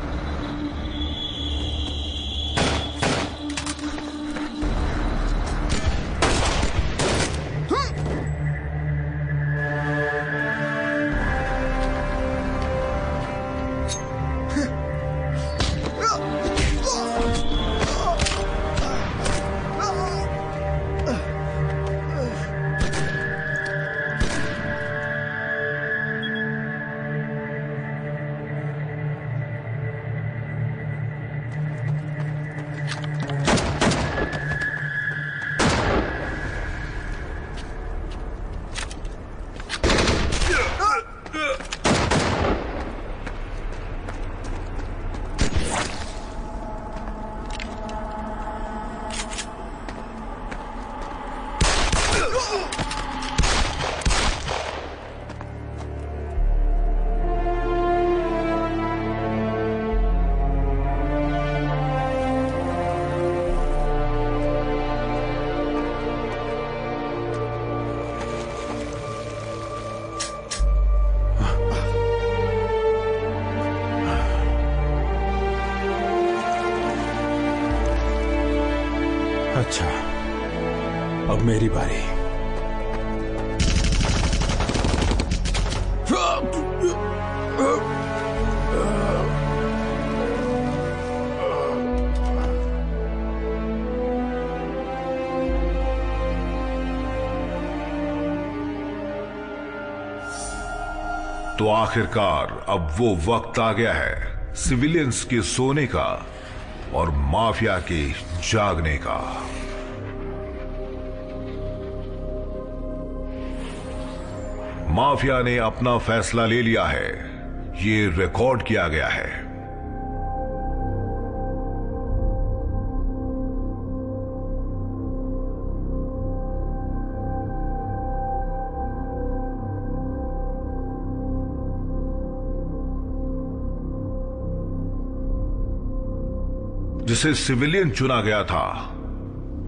अच्छा, अब मेरी बारी। तो आखिरकार अब वो वक्त आ गया है सिविलियंस के सोने का और माफिया के जागने का। माफिया ने अपना फैसला ले लिया है, ये रिकॉर्ड किया गया है। जिसे सिविलियन चुना गया था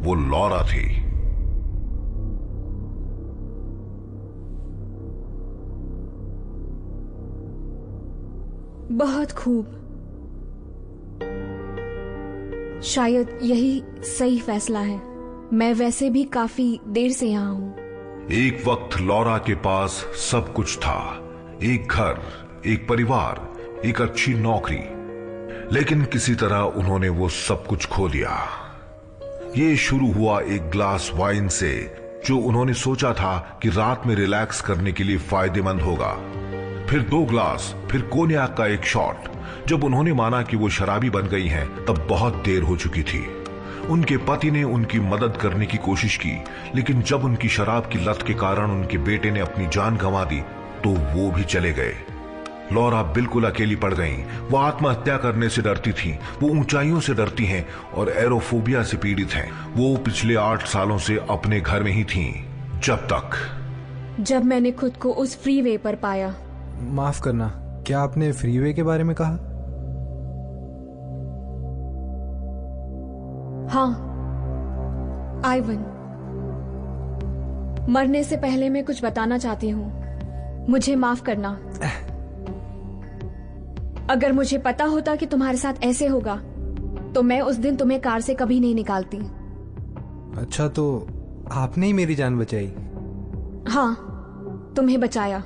वो लॉरा थी। बहुत खूब। शायद यही सही फैसला है। मैं वैसे भी काफी देर से यहां हूं। एक वक्त लॉरा के पास सब कुछ था, एक घर, एक परिवार, एक अच्छी नौकरी, लेकिन किसी तरह उन्होंने वो सब कुछ खो दिया। ये शुरू हुआ एक ग्लास वाइन से जो उन्होंने सोचा था कि रात में रिलैक्स करने के लिए फायदेमंद होगा। फिर 2 ग्लास, फिर कोन्याक का एक शॉट। जब उन्होंने माना कि वो शराबी बन गई हैं, तब बहुत देर हो चुकी थी। उनके पति ने उनकी मदद करने की कोशिश की, लेकिन जब उनकी शराब की लत के कारण उनके बेटे ने अपनी जान गंवा दी तो वो भी चले गए। लॉरा बिल्कुल अकेली पड़ गईं। वो आत्महत्या करने से डरती थीं, वो ऊंचाइयों से डरती हैं और एरोफोबिया से पीड़ित हैं। वो पिछले 8 सालों से अपने घर में ही थीं, जब मैंने खुद को उस फ्रीवे पर पाया। माफ करना, क्या आपने फ्रीवे के बारे में कहा? हाँ, आइवन। मरने से पहले मैं कुछ बताना चाहती हूँ। मुझे माफ करना। अगर मुझे पता होता कि तुम्हारे साथ ऐसे होगा तो मैं उस दिन तुम्हें कार से कभी नहीं निकालती। अच्छा, तो आपने ही मेरी जान बचाई? हाँ, तुम्हें बचाया,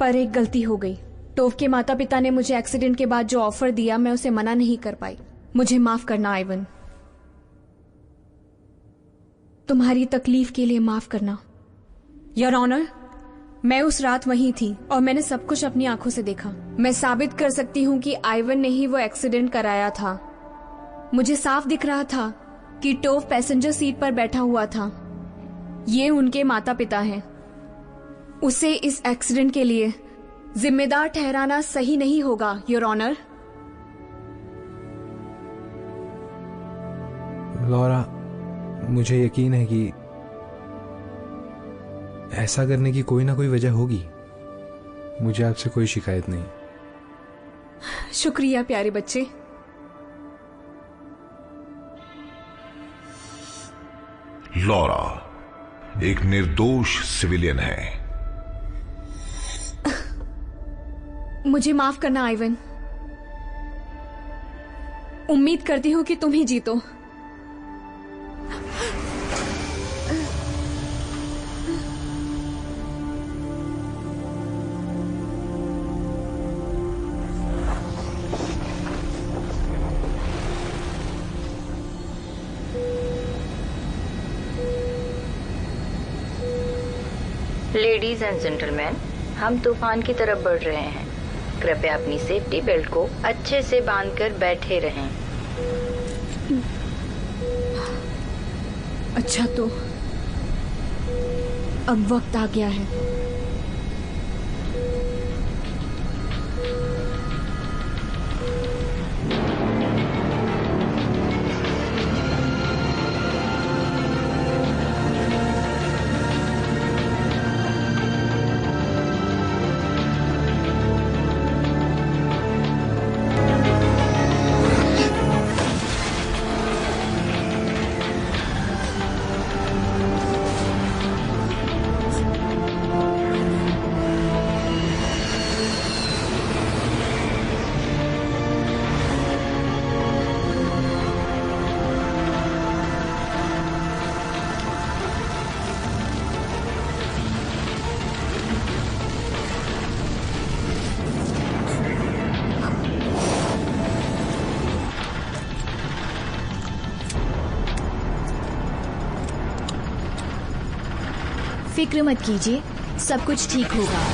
पर एक गलती हो गई। टोव के माता पिता ने मुझे एक्सीडेंट के बाद जो ऑफर दिया, मैं उसे मना नहीं कर पाई। मुझे माफ करना आइवन। तुम्हारी तकलीफ के लिए माफ करना। योर ऑनर, मैं उस रात वहीं थी और मैंने सब कुछ अपनी आंखों से देखा। मैं साबित कर सकती हूँ कि आइवन ने ही वो एक्सीडेंट कराया था। मुझे साफ दिख रहा था कि टोव पैसेंजर सीट पर बैठा हुआ था। ये उनके माता पिता हैं। उसे इस एक्सीडेंट के लिए जिम्मेदार ठहराना सही नहीं होगा, योर ऑनर। लॉरा, मुझे यकीन है कि ऐसा करने की कोई ना कोई वजह होगी। मुझे आपसे कोई शिकायत नहीं। शुक्रिया प्यारे बच्चे। लॉरा एक निर्दोष सिविलियन है। मुझे माफ करना आइवन। उम्मीद करती हूँ कि तुम ही जीतो। लेडीज एंड जेंटलमैन, हम तूफान की तरफ बढ़ रहे हैं। कृपया अपनी सेफ्टी बेल्ट को अच्छे से बांधकर बैठे रहें। अच्छा, तो अब वक्त आ गया है। फिक्र मत कीजिए, सब कुछ ठीक होगा।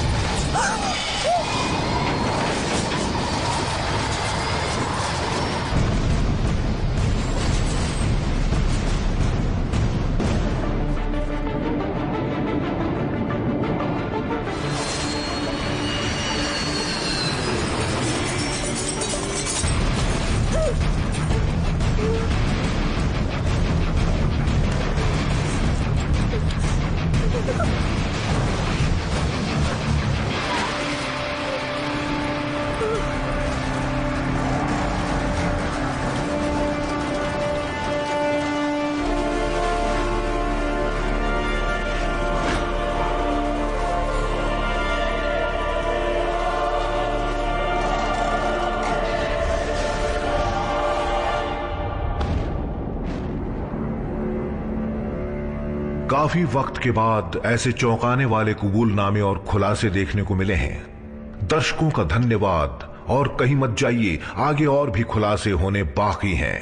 काफी वक्त के बाद ऐसे चौंकाने वाले कबूलनामे और खुलासे देखने को मिले हैं। दर्शकों का धन्यवाद। और कहीं मत जाइए, आगे और भी खुलासे होने बाकी हैं।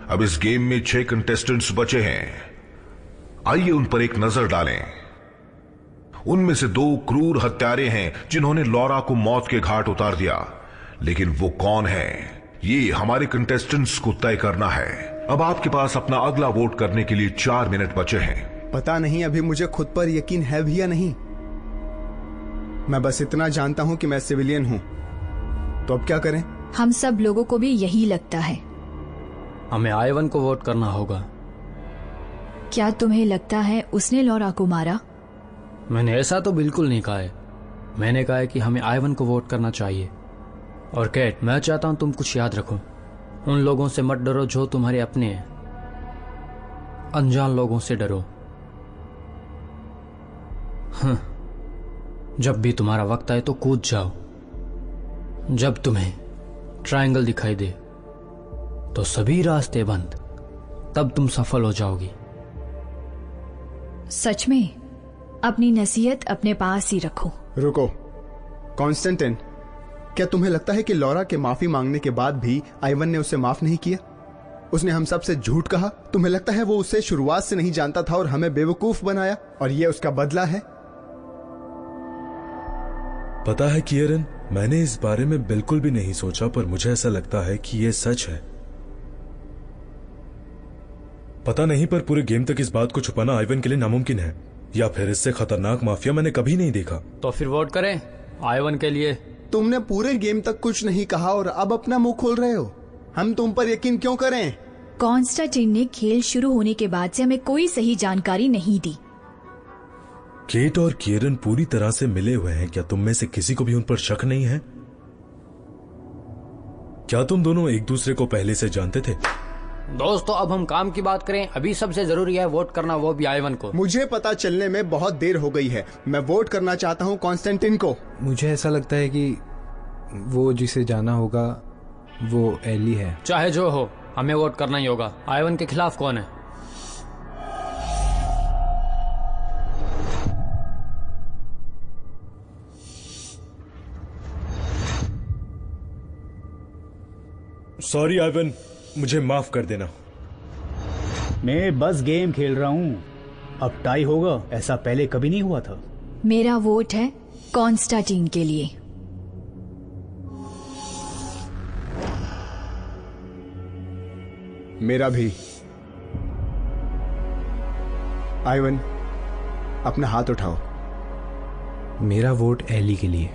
अब इस गेम में 6 कंटेस्टेंट्स बचे हैं। आइए उन पर एक नजर डालें। उनमें से 2 क्रूर हत्यारे हैं जिन्होंने लॉरा को मौत के घाट उतार दिया। लेकिन वो कौन है, ये हमारे कंटेस्टेंट्स को तय करना है। अब आपके पास अपना अगला वोट करने के लिए 4 मिनट बचे हैं। पता नहीं अभी मुझे खुद पर यकीन है भी या नहीं। मैं बस इतना जानता हूं कि मैं सिविलियन हूं। तो अब क्या करें? हम सब लोगों को भी यही लगता है। हमें आइवन को वोट करना होगा। क्या तुम्हें लगता है उसने लॉरा को मारा? मैंने ऐसा तो बिल्कुल नहीं कहा है। मैंने कहा है कि हमें आइवन को वोट करना चाहिए। और कैट, मैं चाहता हूं तुम कुछ याद रखो। उन लोगों से मत डरो जो तुम्हारे अपने हैं। अनजान लोगों से डरो। जब भी तुम्हारा वक्त आए तो कूद जाओ। जब तुम्हें ट्रायंगल दिखाई दे तो सभी रास्ते बंद, तब तुम सफल हो जाओगी। सच में? अपनी नसीहत अपने पास ही रखो। रुको कॉन्स्टेंटिन, क्या तुम्हें लगता है कि लॉरा के माफी मांगने के बाद भी आइवन ने उसे माफ नहीं किया? उसने हम सब से झूठ कहा। तुम्हें लगता है वो उसे शुरुआत से नहीं जानता था और हमें बेवकूफ बनाया, और ये उसका बदला है? पता है कियरन, मैंने इस बारे में बिल्कुल भी नहीं सोचा, पर मुझे ऐसा लगता है कि ये सच है। पता नहीं, पर पूरे गेम तक इस बात को छुपाना आइवन के लिए नामुमकिन है, या फिर इससे खतरनाक माफिया मैंने कभी नहीं देखा। तो फिर वोट करें आइवन के लिए। तुमने पूरे गेम तक कुछ नहीं कहा और अब अपना मुंह खोल रहे हो। हम तुम पर यकीन क्यों करें? कॉन्स्टेंटिन ने खेल शुरू होने के बाद से हमें कोई सही जानकारी नहीं दी। केट और कियरन पूरी तरह से मिले हुए हैं। क्या तुम में से किसी को भी उन पर शक नहीं है? क्या तुम दोनों एक दूसरे को पहले से जानते थे? दोस्तों, अब हम काम की बात करें। अभी सबसे जरूरी है वोट करना, वो भी आइवन को। मुझे पता चलने में बहुत देर हो गई है। मैं वोट करना चाहता हूँ कॉन्स्टेंटिन को। मुझे ऐसा लगता है कि वो जिसे जाना होगा वो एली है। चाहे जो हो, हमें वोट करना ही होगा। आइवन के खिलाफ कौन है? सॉरी आइवन, मुझे माफ कर देना। मैं बस गेम खेल रहा हूं। अब टाई होगा, ऐसा पहले कभी नहीं हुआ था। मेरा वोट है कॉन्स्टेंटीन के लिए। मेरा भी। आइवन, अपना हाथ उठाओ। मेरा वोट एली के लिए।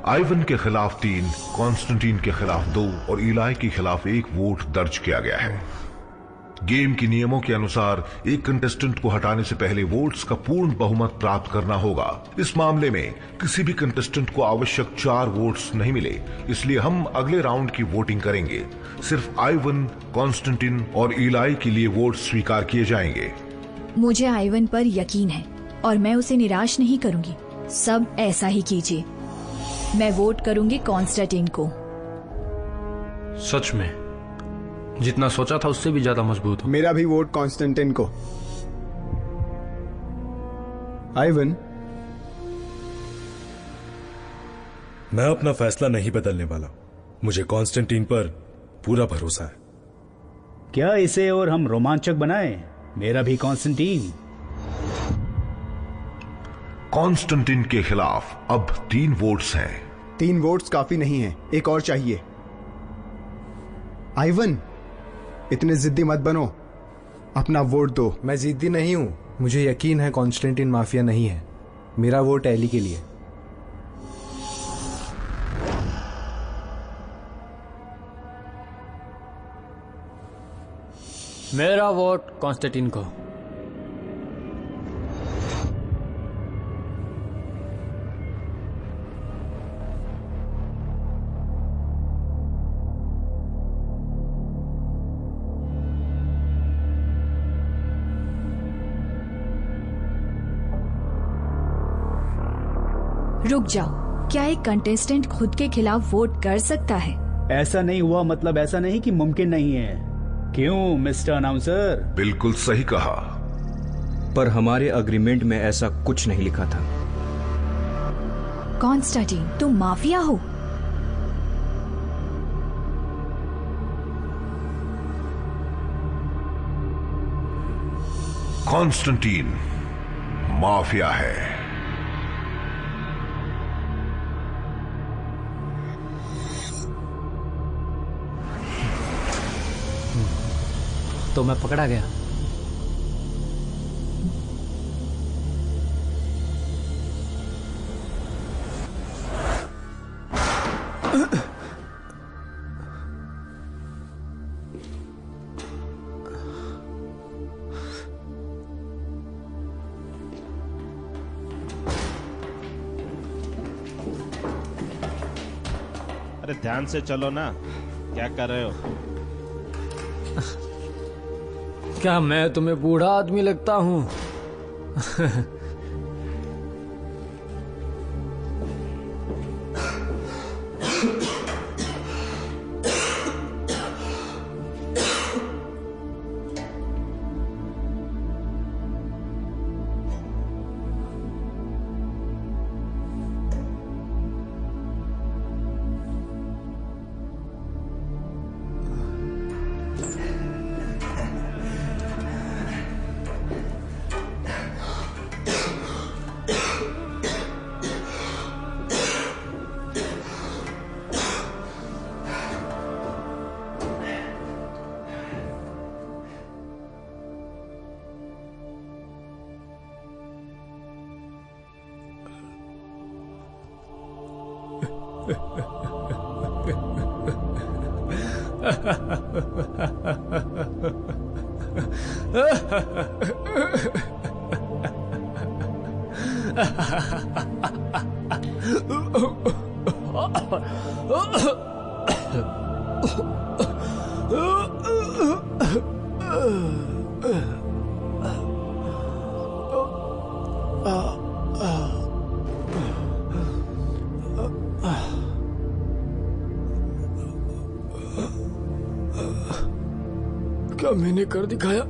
आइवन के खिलाफ 3, कॉन्स्टेंटीन के खिलाफ 2 और इलाई के खिलाफ 1 वोट दर्ज किया गया है। गेम के नियमों के अनुसार एक कंटेस्टेंट को हटाने से पहले वोट्स का पूर्ण बहुमत प्राप्त करना होगा। इस मामले में किसी भी कंटेस्टेंट को आवश्यक 4 वोट्स नहीं मिले, इसलिए हम अगले राउंड की वोटिंग करेंगे। सिर्फ आइवन, कॉन्स्टेंटीन और इलाई के लिए वोट स्वीकार किए जाएंगे। मुझे आइवन पर यकीन है और मैं उसे निराश नहीं करूंगी। सब ऐसा ही कीजिए। मैं वोट करूंगी कॉन्स्टेंटीन को। सच में जितना सोचा था उससे भी ज्यादा मजबूत हो। मेरा भी वोट कॉन्स्टेंटीन को। आइवन, मैं अपना फैसला नहीं बदलने वाला। मुझे कॉन्स्टेंटीन पर पूरा भरोसा है। क्या इसे और हम रोमांचक बनाएं? मेरा भी कॉन्स्टेंटीन। कॉन्स्टेंटीन के खिलाफ अब 3 वोट्स हैं। 3 वोट्स काफी नहीं है, एक और चाहिए। आइवन, इतने जिद्दी मत बनो, अपना वोट दो। मैं जिद्दी नहीं हूं, मुझे यकीन है कॉन्स्टेंटीन माफिया नहीं है। मेरा वोट एली के लिए। मेरा वोट कॉन्स्टेंटीन को। रुक जाओ, क्या एक कंटेस्टेंट खुद के खिलाफ वोट कर सकता है? ऐसा नहीं हुआ मतलब ऐसा नहीं कि मुमकिन नहीं है। क्यों मिस्टर अनाउंसर? बिल्कुल सही कहा। पर हमारे अग्रीमेंट में ऐसा कुछ नहीं लिखा था। कॉन्स्टेंटीन, तुम माफिया हो। कॉन्स्टेंटीन माफिया है। तो मैं पकड़ा गया। अरे ध्यान से चलो ना, क्या कर रहे हो? क्या मैं तुम्हें बूढ़ा आदमी लगता हूं? का मैंने कर दिखाया।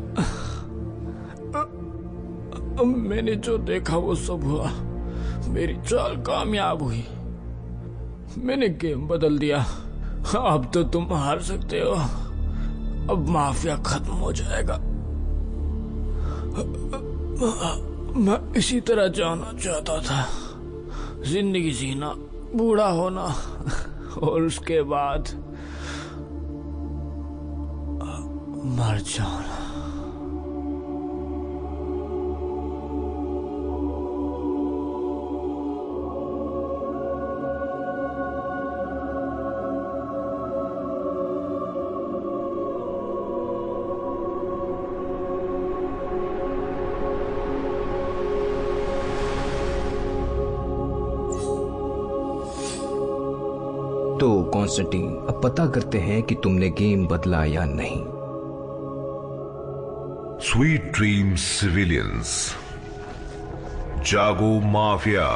मैंने जो देखा वो सब हुआ। मेरी चाल कामयाब हुई। मैंने गेम बदल दिया। अब तो तुम हार सकते हो। अब माफिया खत्म हो जाएगा। मैं इसी तरह जाना चाहता था, जिंदगी जीना, बूढ़ा होना और उसके बाद मर जाना। तो कॉन्स्टेंटीन, अब पता करते हैं कि तुमने गेम बदला या नहीं। स्वीट ड्रीम्स सिविलियंस, जागो माफिया।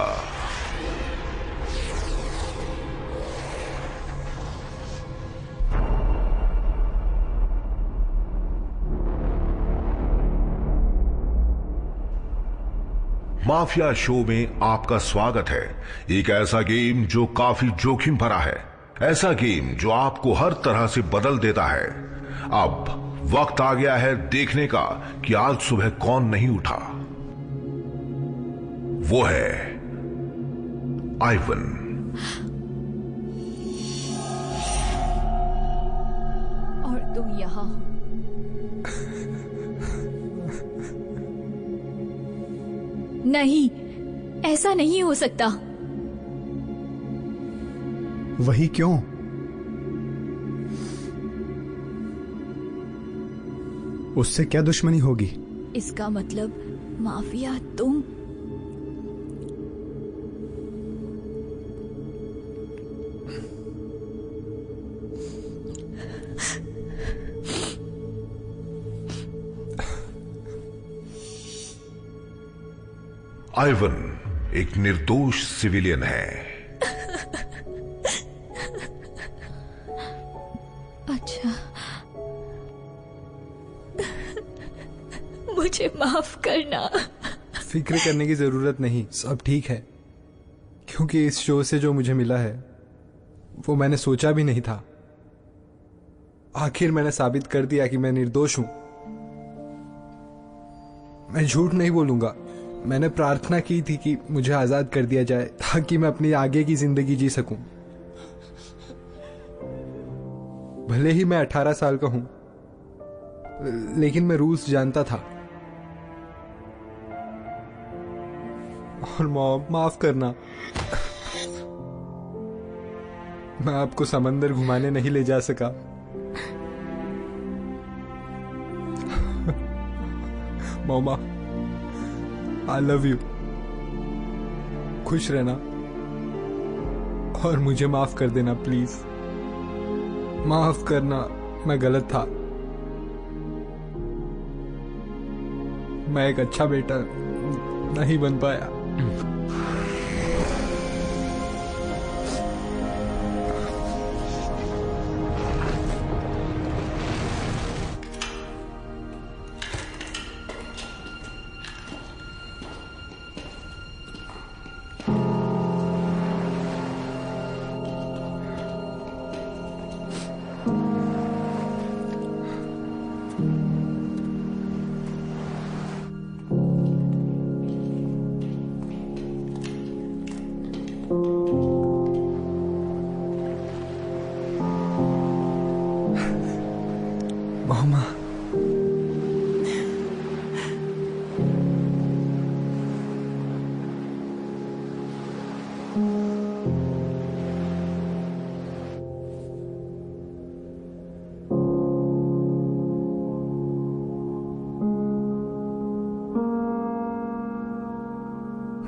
माफिया शो में आपका स्वागत है। एक ऐसा गेम जो काफी जोखिम भरा है, ऐसा गेम जो आपको हर तरह से बदल देता है। अब वक्त आ गया है देखने का कि आज सुबह कौन नहीं उठा। वो है आइवन। और तुम यहाँ। नहीं, ऐसा नहीं हो सकता। वही क्यों? उससे क्या दुश्मनी होगी? इसका मतलब माफिया तुम। आइवन एक निर्दोष सिविलियन है। अच्छा, मुझे माफ करना। फिक्र करने की जरूरत नहीं, सब ठीक है। क्योंकि इस शो से जो मुझे मिला है वो मैंने सोचा भी नहीं था। आखिर मैंने साबित कर दिया कि मैं निर्दोष हूं। मैं झूठ नहीं बोलूंगा। मैंने प्रार्थना की थी कि मुझे आजाद कर दिया जाए ताकि मैं अपनी आगे की जिंदगी जी सकूं। भले ही मैं 18 साल का हूं, लेकिन मैं रूल्स जानता था। और माफ करना, मैं आपको समंदर घुमाने नहीं ले जा सका। मॉमा, I love you। खुश रहना और मुझे माफ कर देना प्लीज। माफ करना, मैं गलत था। मैं एक अच्छा बेटा नहीं बन पाया। मामा,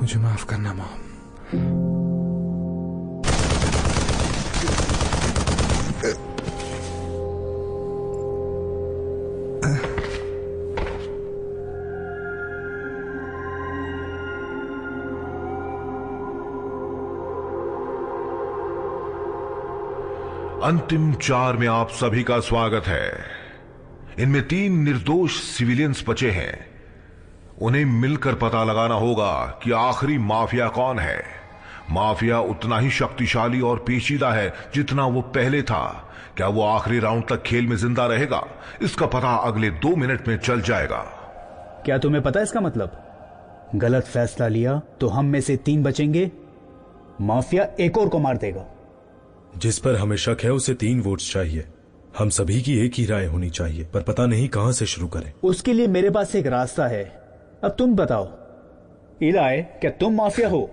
मुझे माफ करना मॉम। अंतिम 4 में आप सभी का स्वागत है। इनमें 3 निर्दोष सिविलियंस बचे हैं। उन्हें मिलकर पता लगाना होगा कि आखिरी माफिया कौन है। माफिया उतना ही शक्तिशाली और पेचीदा है जितना वो पहले था। क्या वो आखिरी राउंड तक खेल में जिंदा रहेगा, इसका पता अगले 2 मिनट में चल जाएगा। क्या तुम्हें पता है इसका मतलब? गलत फैसला लिया तो हम में से 3 बचेंगे, माफिया एक और को मार देगा। जिस पर हमें शक है उसे 3 वोट्स चाहिए। हम सभी की एक ही राय होनी चाहिए, पर पता नहीं कहां से शुरू करें। उसके लिए मेरे पास एक रास्ता है। अब तुम बताओ, इलाय, क्या तुम माफिया हो?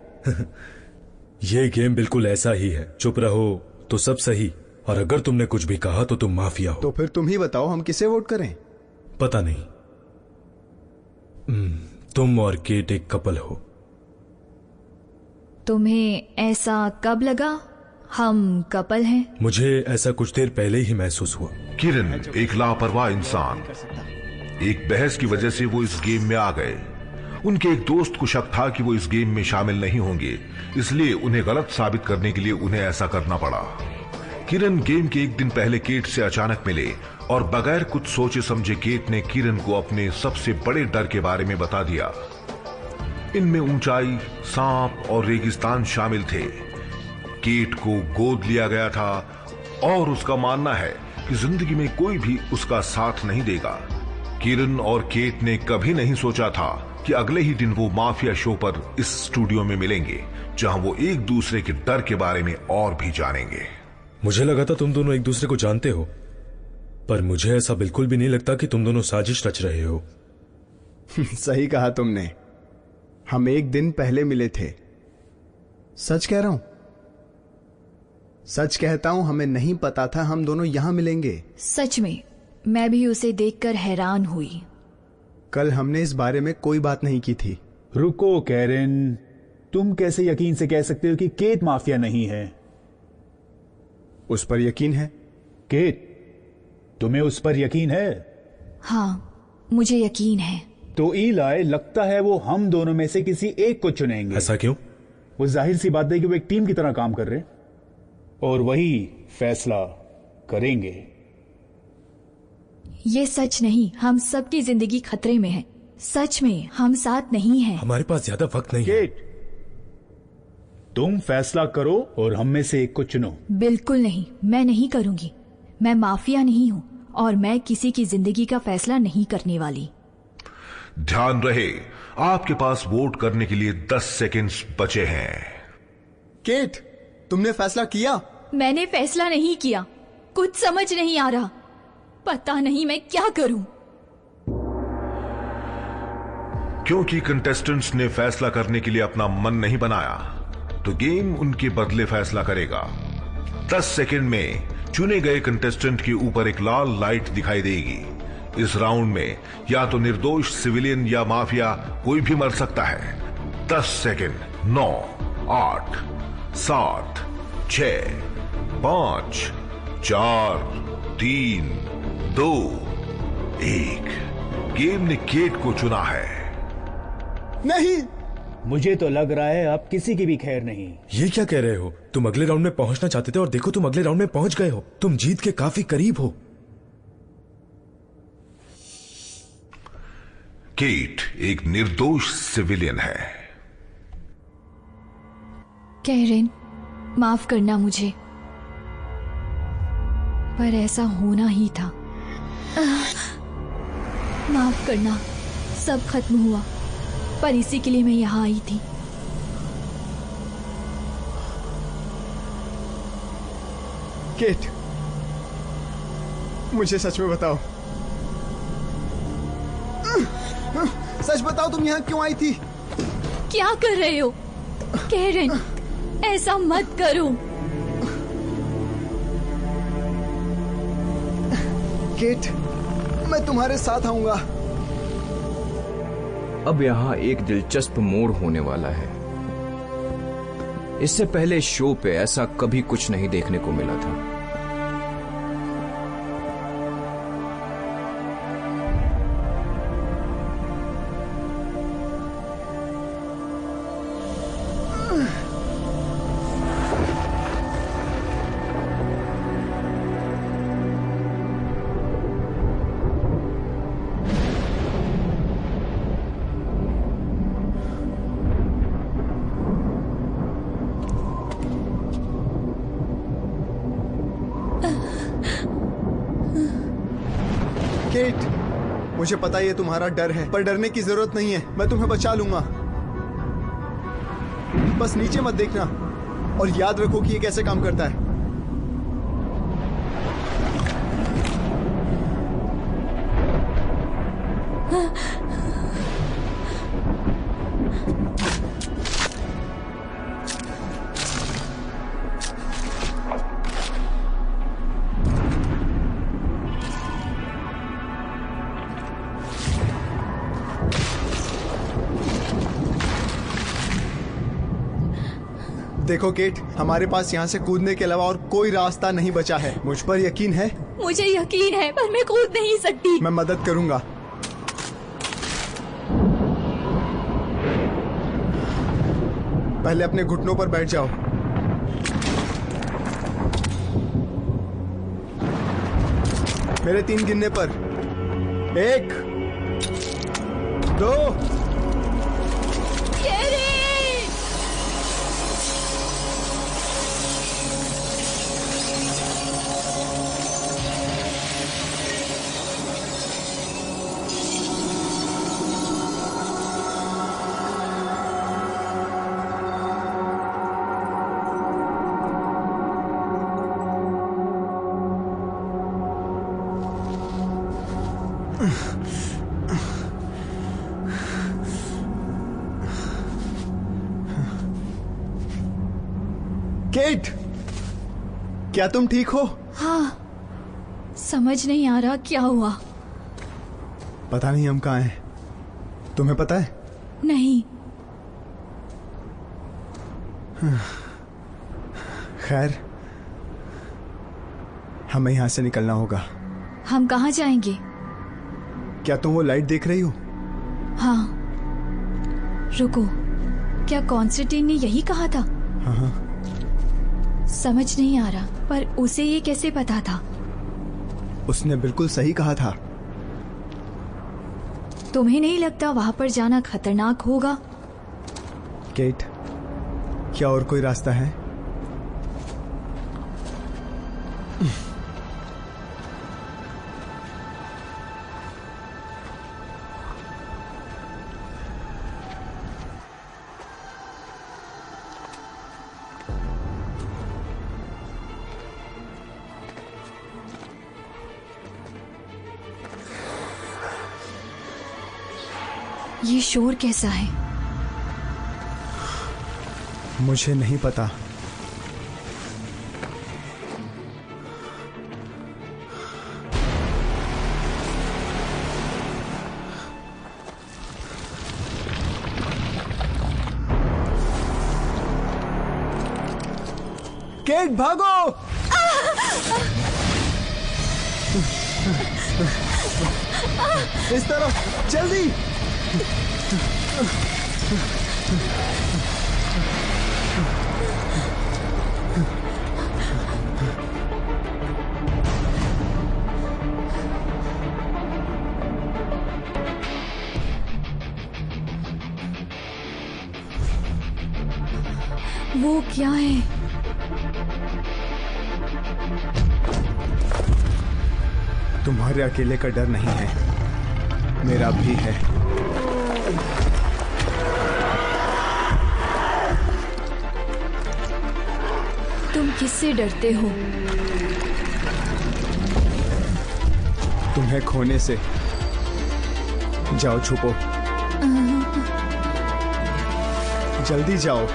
यह गेम बिल्कुल ऐसा ही है। चुप रहो तो सब सही, और अगर तुमने कुछ भी कहा तो तुम माफिया हो। तो फिर तुम ही बताओ, हम किसे वोट करें? पता नहीं। तुम और केट एक कपल हो। तुम्हें ऐसा कब लगा हम कपल हैं? मुझे ऐसा कुछ देर पहले ही महसूस हुआ। किरण एक लापरवाह इंसान। एक बहस की वजह से वो इस गेम में आ गए। उनके एक दोस्त को शक था कि वो इस गेम में शामिल नहीं होंगे, इसलिए उन्हें गलत साबित करने के लिए उन्हें ऐसा करना पड़ा। किरण गेम के एक दिन पहले केट से अचानक मिले और बगैर कुछ सोचे समझे केट ने किरण को अपने सबसे बड़े डर के बारे में बता दिया। इनमें ऊंचाई, सांप और रेगिस्तान शामिल थे। केट को गोद लिया गया था और उसका मानना है कि जिंदगी में कोई भी उसका साथ नहीं देगा। किरण और केट ने कभी नहीं सोचा था कि अगले ही दिन वो माफिया शो पर इस स्टूडियो में मिलेंगे, जहां वो एक दूसरे के डर के बारे में और भी जानेंगे। मुझे लगा था तुम दोनों एक दूसरे को जानते हो, पर मुझे ऐसा बिल्कुल भी नहीं लगता कि तुम दोनों साजिश रच रहे हो। सही कहा तुमने। हम एक दिन पहले मिले थे। सच कह रहा हूं, सच कहता हूं, हमें नहीं पता था हम दोनों यहां मिलेंगे। सच में मैं भी उसे देखकर हैरान हुई। कल हमने इस बारे में कोई बात नहीं की थी। रुको कैरन, तुम कैसे यकीन से कह सकते हो कि केट माफिया नहीं है? उस पर यकीन है। केट, तुम्हें उस पर यकीन है? हाँ, मुझे यकीन है। तो इलाय, लगता है वो हम दोनों में से किसी एक को चुनेंगे। ऐसा क्यों? वो जाहिर सी बात है कि वो एक टीम की तरह काम कर रहे और वही फैसला करेंगे। ये सच नहीं, हम सबकी जिंदगी खतरे में है। सच में हम साथ नहीं हैं। हमारे पास ज्यादा वक्त नहीं है। तुम फैसला करो और हम में से एक को चुनो। बिल्कुल नहीं, मैं नहीं करूंगी। मैं माफिया नहीं हूँ और मैं किसी की जिंदगी का फैसला नहीं करने वाली। ध्यान रहे, आपके पास वोट करने के लिए 10 सेकंड्स बचे हैं। केट, तुमने फैसला किया? मैंने फैसला नहीं किया। कुछ समझ नहीं आ रहा। पता नहीं मैं क्या करूं। क्योंकि कंटेस्टेंट्स ने फैसला करने के लिए अपना मन नहीं बनाया, तो गेम उनके बदले फैसला करेगा। 10 सेकंड में चुने गए कंटेस्टेंट के ऊपर एक लाल लाइट दिखाई देगी। इस राउंड में या तो निर्दोष सिविलियन या माफिया कोई भी मर सकता है। 10 सेकंड। 9, 8, 7, 6, 5, 4, 3, 2, 1। गेम ने केट को चुना है। नहीं, मुझे तो लग रहा है अब किसी की भी खैर नहीं। ये क्या कह रहे हो? तुम अगले राउंड में पहुंचना चाहते थे और देखो तुम अगले राउंड में पहुंच गए हो। तुम जीत के काफी करीब हो। केट एक निर्दोष सिविलियन है। कैरन, माफ करना मुझे, पर ऐसा होना ही था। माफ करना, सब खत्म हुआ, पर इसी के लिए मैं यहां आई थी। केट, मुझे सच में बताओ, सच बताओ, तुम यहां क्यों आई थी? क्या कर रहे हो कैरन? ऐसा मत करो। केट, मैं तुम्हारे साथ आऊंगा। अब यहाँ एक दिलचस्प मोड़ होने वाला है। इससे पहले शो पे ऐसा कभी कुछ नहीं देखने को मिला था। मुझे पता है ये तुम्हारा डर है, पर डरने की जरूरत नहीं है। मैं तुम्हें बचा लूंगा। बस नीचे मत देखना और याद रखो कि ये कैसे काम करता है। देखो केट, हमारे पास यहाँ से कूदने के अलावा और कोई रास्ता नहीं बचा है। मुझ पर यकीन है? मुझे यकीन है, पर मैं कूद नहीं सकती। मैं मदद करूंगा। पहले अपने घुटनों पर बैठ जाओ। मेरे 3 गिनने पर 1, 2। केट, क्या तुम ठीक हो? हाँ, समझ नहीं आ रहा क्या हुआ। पता नहीं हम कहाँ हैं। तुम्हें पता है? नहीं। खैर, हमें यहां से निकलना होगा। हम कहाँ जाएंगे? क्या तुम वो लाइट देख रही हो? हाँ। रुको, क्या कॉन्स्टेंटाइन ने यही कहा था? हाँ। समझ नहीं आ रहा, पर उसे ये कैसे पता था? उसने बिल्कुल सही कहा था। तुम्हें नहीं लगता वहां पर जाना खतरनाक होगा? केट, क्या और कोई रास्ता है? ये शोर कैसा है? मुझे नहीं पता। केट, भागो! इस तरफ, जल्दी! वो क्या है? तुम्हारे अकेले का डर नहीं है, मेरा भी है। तुम किससे डरते हो? तुम्हें खोने से। जाओ, छुपो। जल्दी जाओ।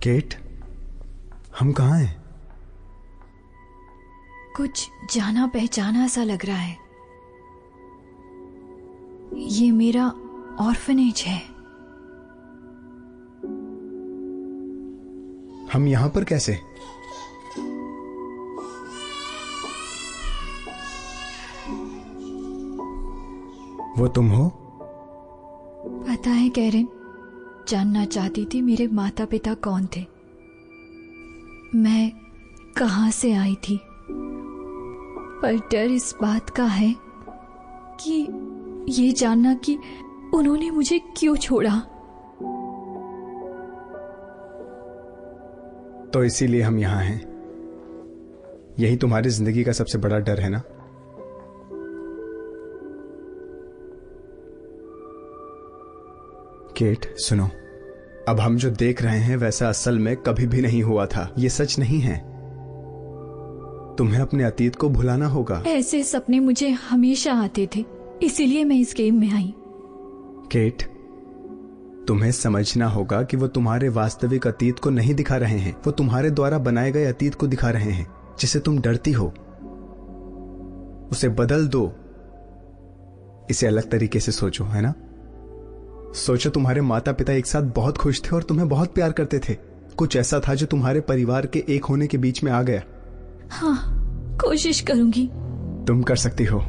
केट, हम कहाँ हैं? कुछ जाना पहचाना सा लग रहा है। ये मेरा ऑर्फनेज है। हम यहां पर कैसे? वो तुम हो? पता है कैरन, जानना चाहती थी मेरे माता पिता कौन थे, मैं कहां से आई थी। पर डर इस बात का है कि ये जानना कि उन्होंने मुझे क्यों छोड़ा। तो इसीलिए हम यहां हैं। यही तुम्हारी जिंदगी का सबसे बड़ा डर है ना? केट सुनो, अब हम जो देख रहे हैं वैसा असल में कभी भी नहीं हुआ था। ये सच नहीं है। तुम्हें अपने अतीत को भुलाना होगा। ऐसे सपने मुझे हमेशा आते थे, इसीलिए मैं इस गेम में आई। केट, तुम्हें समझना होगा कि वो तुम्हारे वास्तविक अतीत को नहीं दिखा रहे हैं। वो तुम्हारे द्वारा बनाए गए अतीत को दिखा रहे हैं, जिसे तुम डरती हो। उसे बदल दो। इसे अलग तरीके से सोचो, है ना? सोचो तुम्हारे माता पिता एक साथ बहुत खुश थे और तुम्हें बहुत प्यार करते थे। कुछ ऐसा था जो तुम्हारे परिवार के एक होने के बीच में आ गया। हाँ, कोशिश करूंगी। तुम कर सकती हो।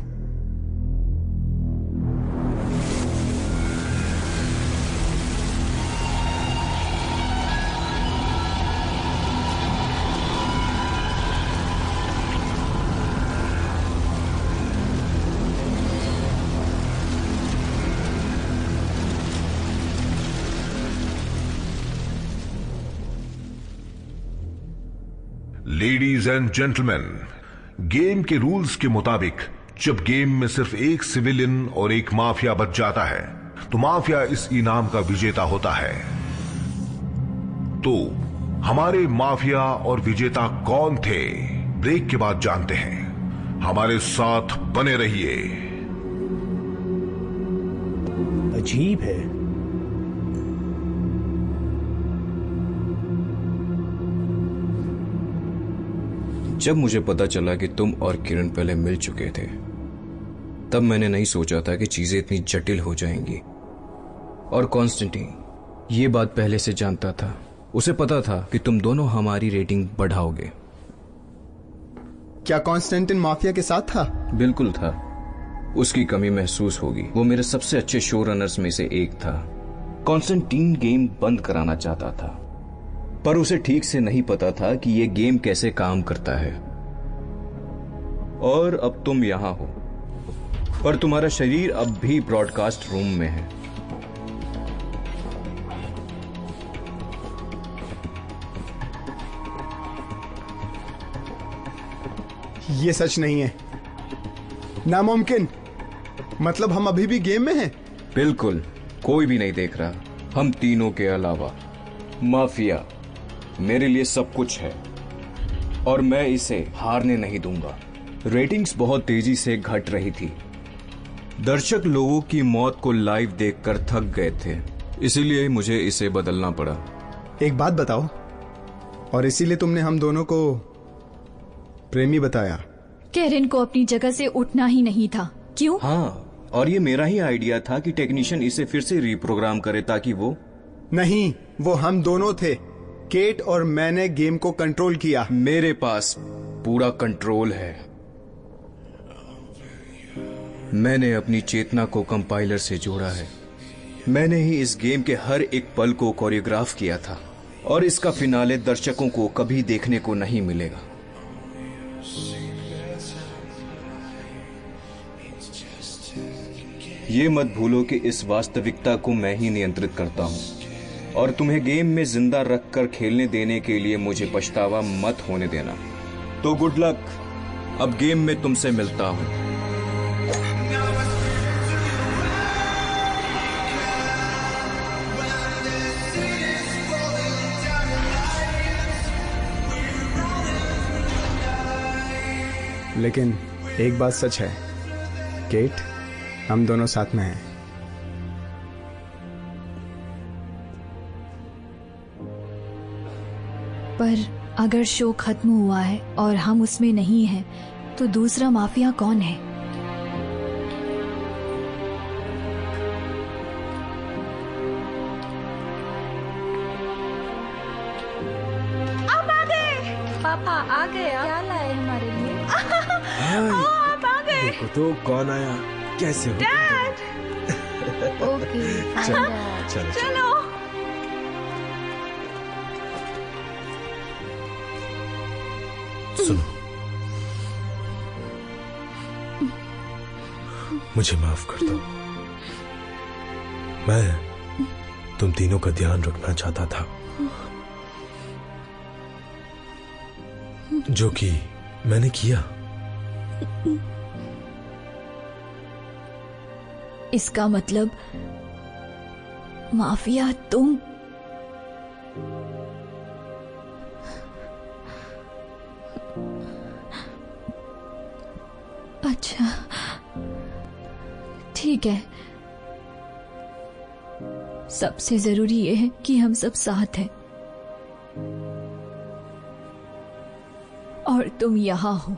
लेडीज एंड जेंटलमैन, गेम के रूल्स के मुताबिक जब गेम में सिर्फ एक सिविलियन और एक माफिया बच जाता है तो माफिया इस इनाम का विजेता होता है। तो हमारे माफिया और विजेता कौन थे, ब्रेक के बाद जानते हैं। हमारे साथ बने रहिए। अजीब है। जब मुझे पता चला कि तुम और किरण पहले मिल चुके थे, तब मैंने नहीं सोचा था कि चीजें इतनी जटिल हो जाएंगी। और कॉन्स्टेंटीन ये बात पहले से जानता था। उसे पता था कि तुम दोनों हमारी रेटिंग बढ़ाओगे। क्या कॉन्स्टेंटीन माफिया के साथ था? बिल्कुल था। उसकी कमी महसूस होगी। वो मेरे सबसे अच्छे शो रनर्स में से एक था। कॉन्स्टेंटीन गेम बंद कराना चाहता था, पर उसे ठीक से नहीं पता था कि यह गेम कैसे काम करता है। और अब तुम यहां हो, पर तुम्हारा शरीर अब भी ब्रॉडकास्ट रूम में है। ये सच नहीं है। नामुमकिन। मतलब हम अभी भी गेम में हैं? बिल्कुल, कोई भी नहीं देख रहा, हम तीनों के अलावा। माफिया मेरे लिए सब कुछ है और मैं इसे हारने नहीं दूंगा। रेटिंग्स बहुत तेजी से घट रही थी। दर्शक लोगों की मौत को लाइव देखकर थक गए थे, इसीलिए मुझे इसे बदलना पड़ा। एक बात बताओ, और इसीलिए तुमने हम दोनों को प्रेमी बताया? कैरन को अपनी जगह से उठना ही नहीं था। क्यों? हाँ, और ये मेरा ही आइडिया था कि टेक्नीशियन इसे फिर से रिप्रोग्राम करे ताकि वो... नहीं, वो हम दोनों थे। केट और मैंने गेम को कंट्रोल किया। मेरे पास पूरा कंट्रोल है। मैंने अपनी चेतना को कंपाइलर से जोड़ा है। मैंने ही इस गेम के हर एक पल को कोरियोग्राफ किया था, और इसका फिनाले दर्शकों को कभी देखने को नहीं मिलेगा। ये मत भूलो कि इस वास्तविकता को मैं ही नियंत्रित करता हूं, और तुम्हें गेम में जिंदा रखकर खेलने देने के लिए मुझे पछतावा मत होने देना। तो गुड लक। अब गेम में तुमसे मिलता हूं। लेकिन एक बात सच है केट, हम दोनों साथ में हैं। पर अगर शो खत्म हुआ है और हम उसमें नहीं हैं, तो दूसरा माफिया कौन है? आप आ गए। पापा आ गए। क्या लाए हमारे लिए? आप आ गए। देखो तो कौन आया। कैसे हो? डैड। ओके चलो चलो। सुनो, मुझे माफ कर दो। मैं तुम तीनों का ध्यान रखना चाहता था, जो कि मैंने किया। इसका मतलब माफिया तुम? अच्छा, ठीक है। सबसे जरूरी यह है कि हम सब साथ हैं और तुम यहां हो।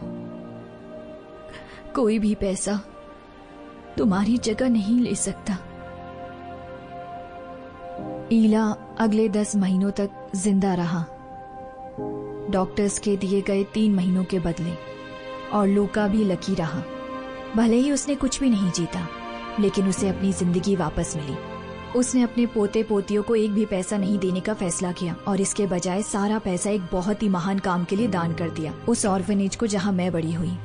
कोई भी पैसा तुम्हारी जगह नहीं ले सकता। ईला अगले 10 महीनों तक जिंदा रहा, डॉक्टर्स के दिए गए 3 महीनों के बदले, और लूका भी लकी रहा। भले ही उसने कुछ भी नहीं जीता, लेकिन उसे अपनी जिंदगी वापस मिली। उसने अपने पोते पोतियों को एक भी पैसा नहीं देने का फैसला किया और इसके बजाय सारा पैसा एक बहुत ही महान काम के लिए दान कर दिया, उस ऑर्फनेज को जहां मैं बड़ी हुई।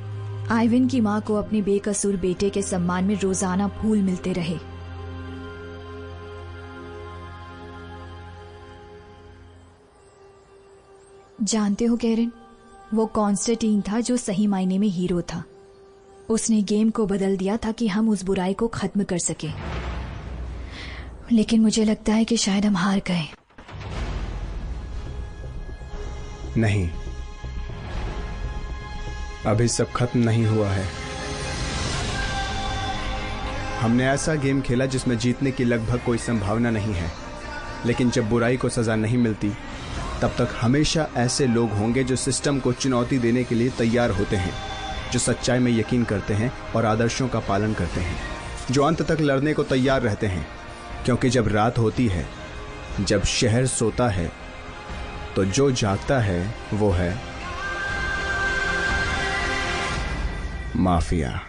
आइवन की माँ को अपने बेकसूर बेटे के सम्मान में रोजाना फूल मिलते रहे। जानते हो कैरन, वो कॉन्स्टेंटीन था जो सही मायने में हीरो था। उसने गेम को बदल दिया था कि हम उस बुराई को खत्म कर सके। लेकिन मुझे लगता है कि शायद हम हार गए। नहीं, अभी सब खत्म नहीं हुआ है। हमने ऐसा गेम खेला जिसमें जीतने की लगभग कोई संभावना नहीं है, लेकिन जब बुराई को सजा नहीं मिलती, तब तक हमेशा ऐसे लोग होंगे जो सिस्टम को चुनौती देने के लिए तैयार होते हैं, जो सच्चाई में यकीन करते हैं और आदर्शों का पालन करते हैं, जो अंत तक लड़ने को तैयार रहते हैं। क्योंकि जब रात होती है, जब शहर सोता है, तो जो जागता है वो है mafia.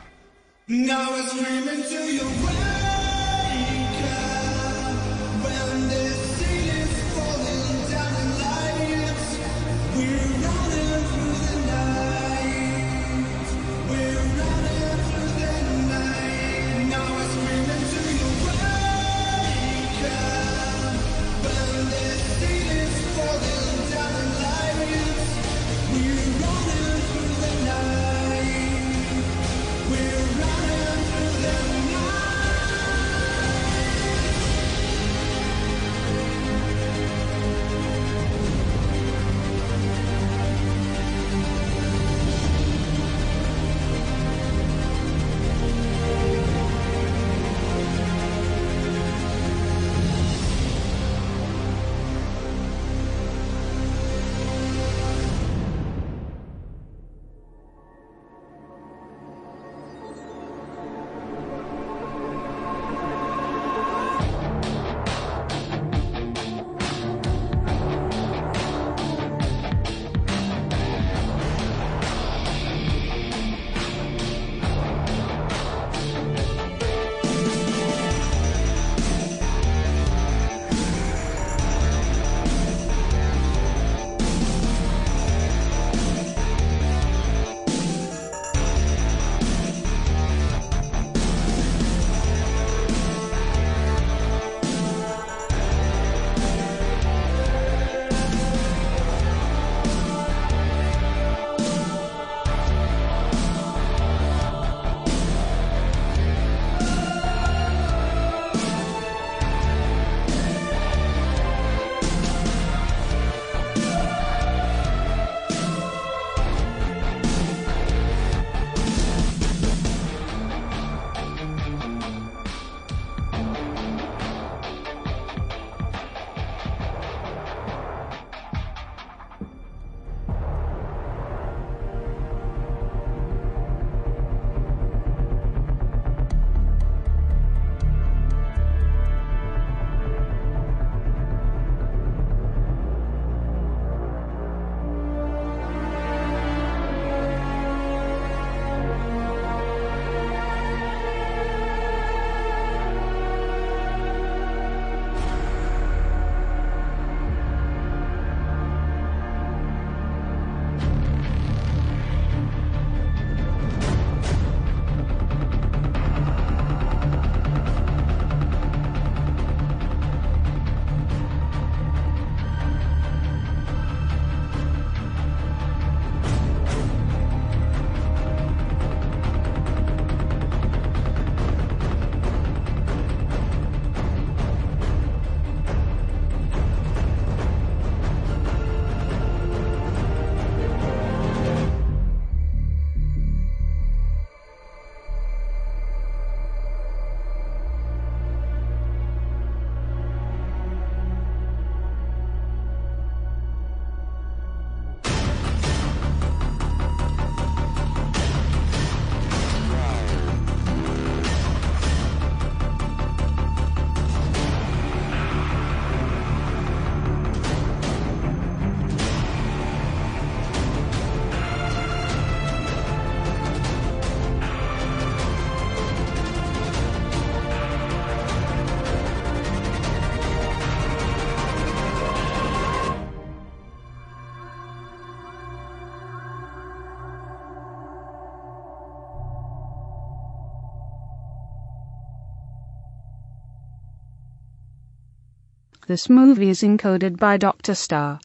This movie is encoded by Dr. Star.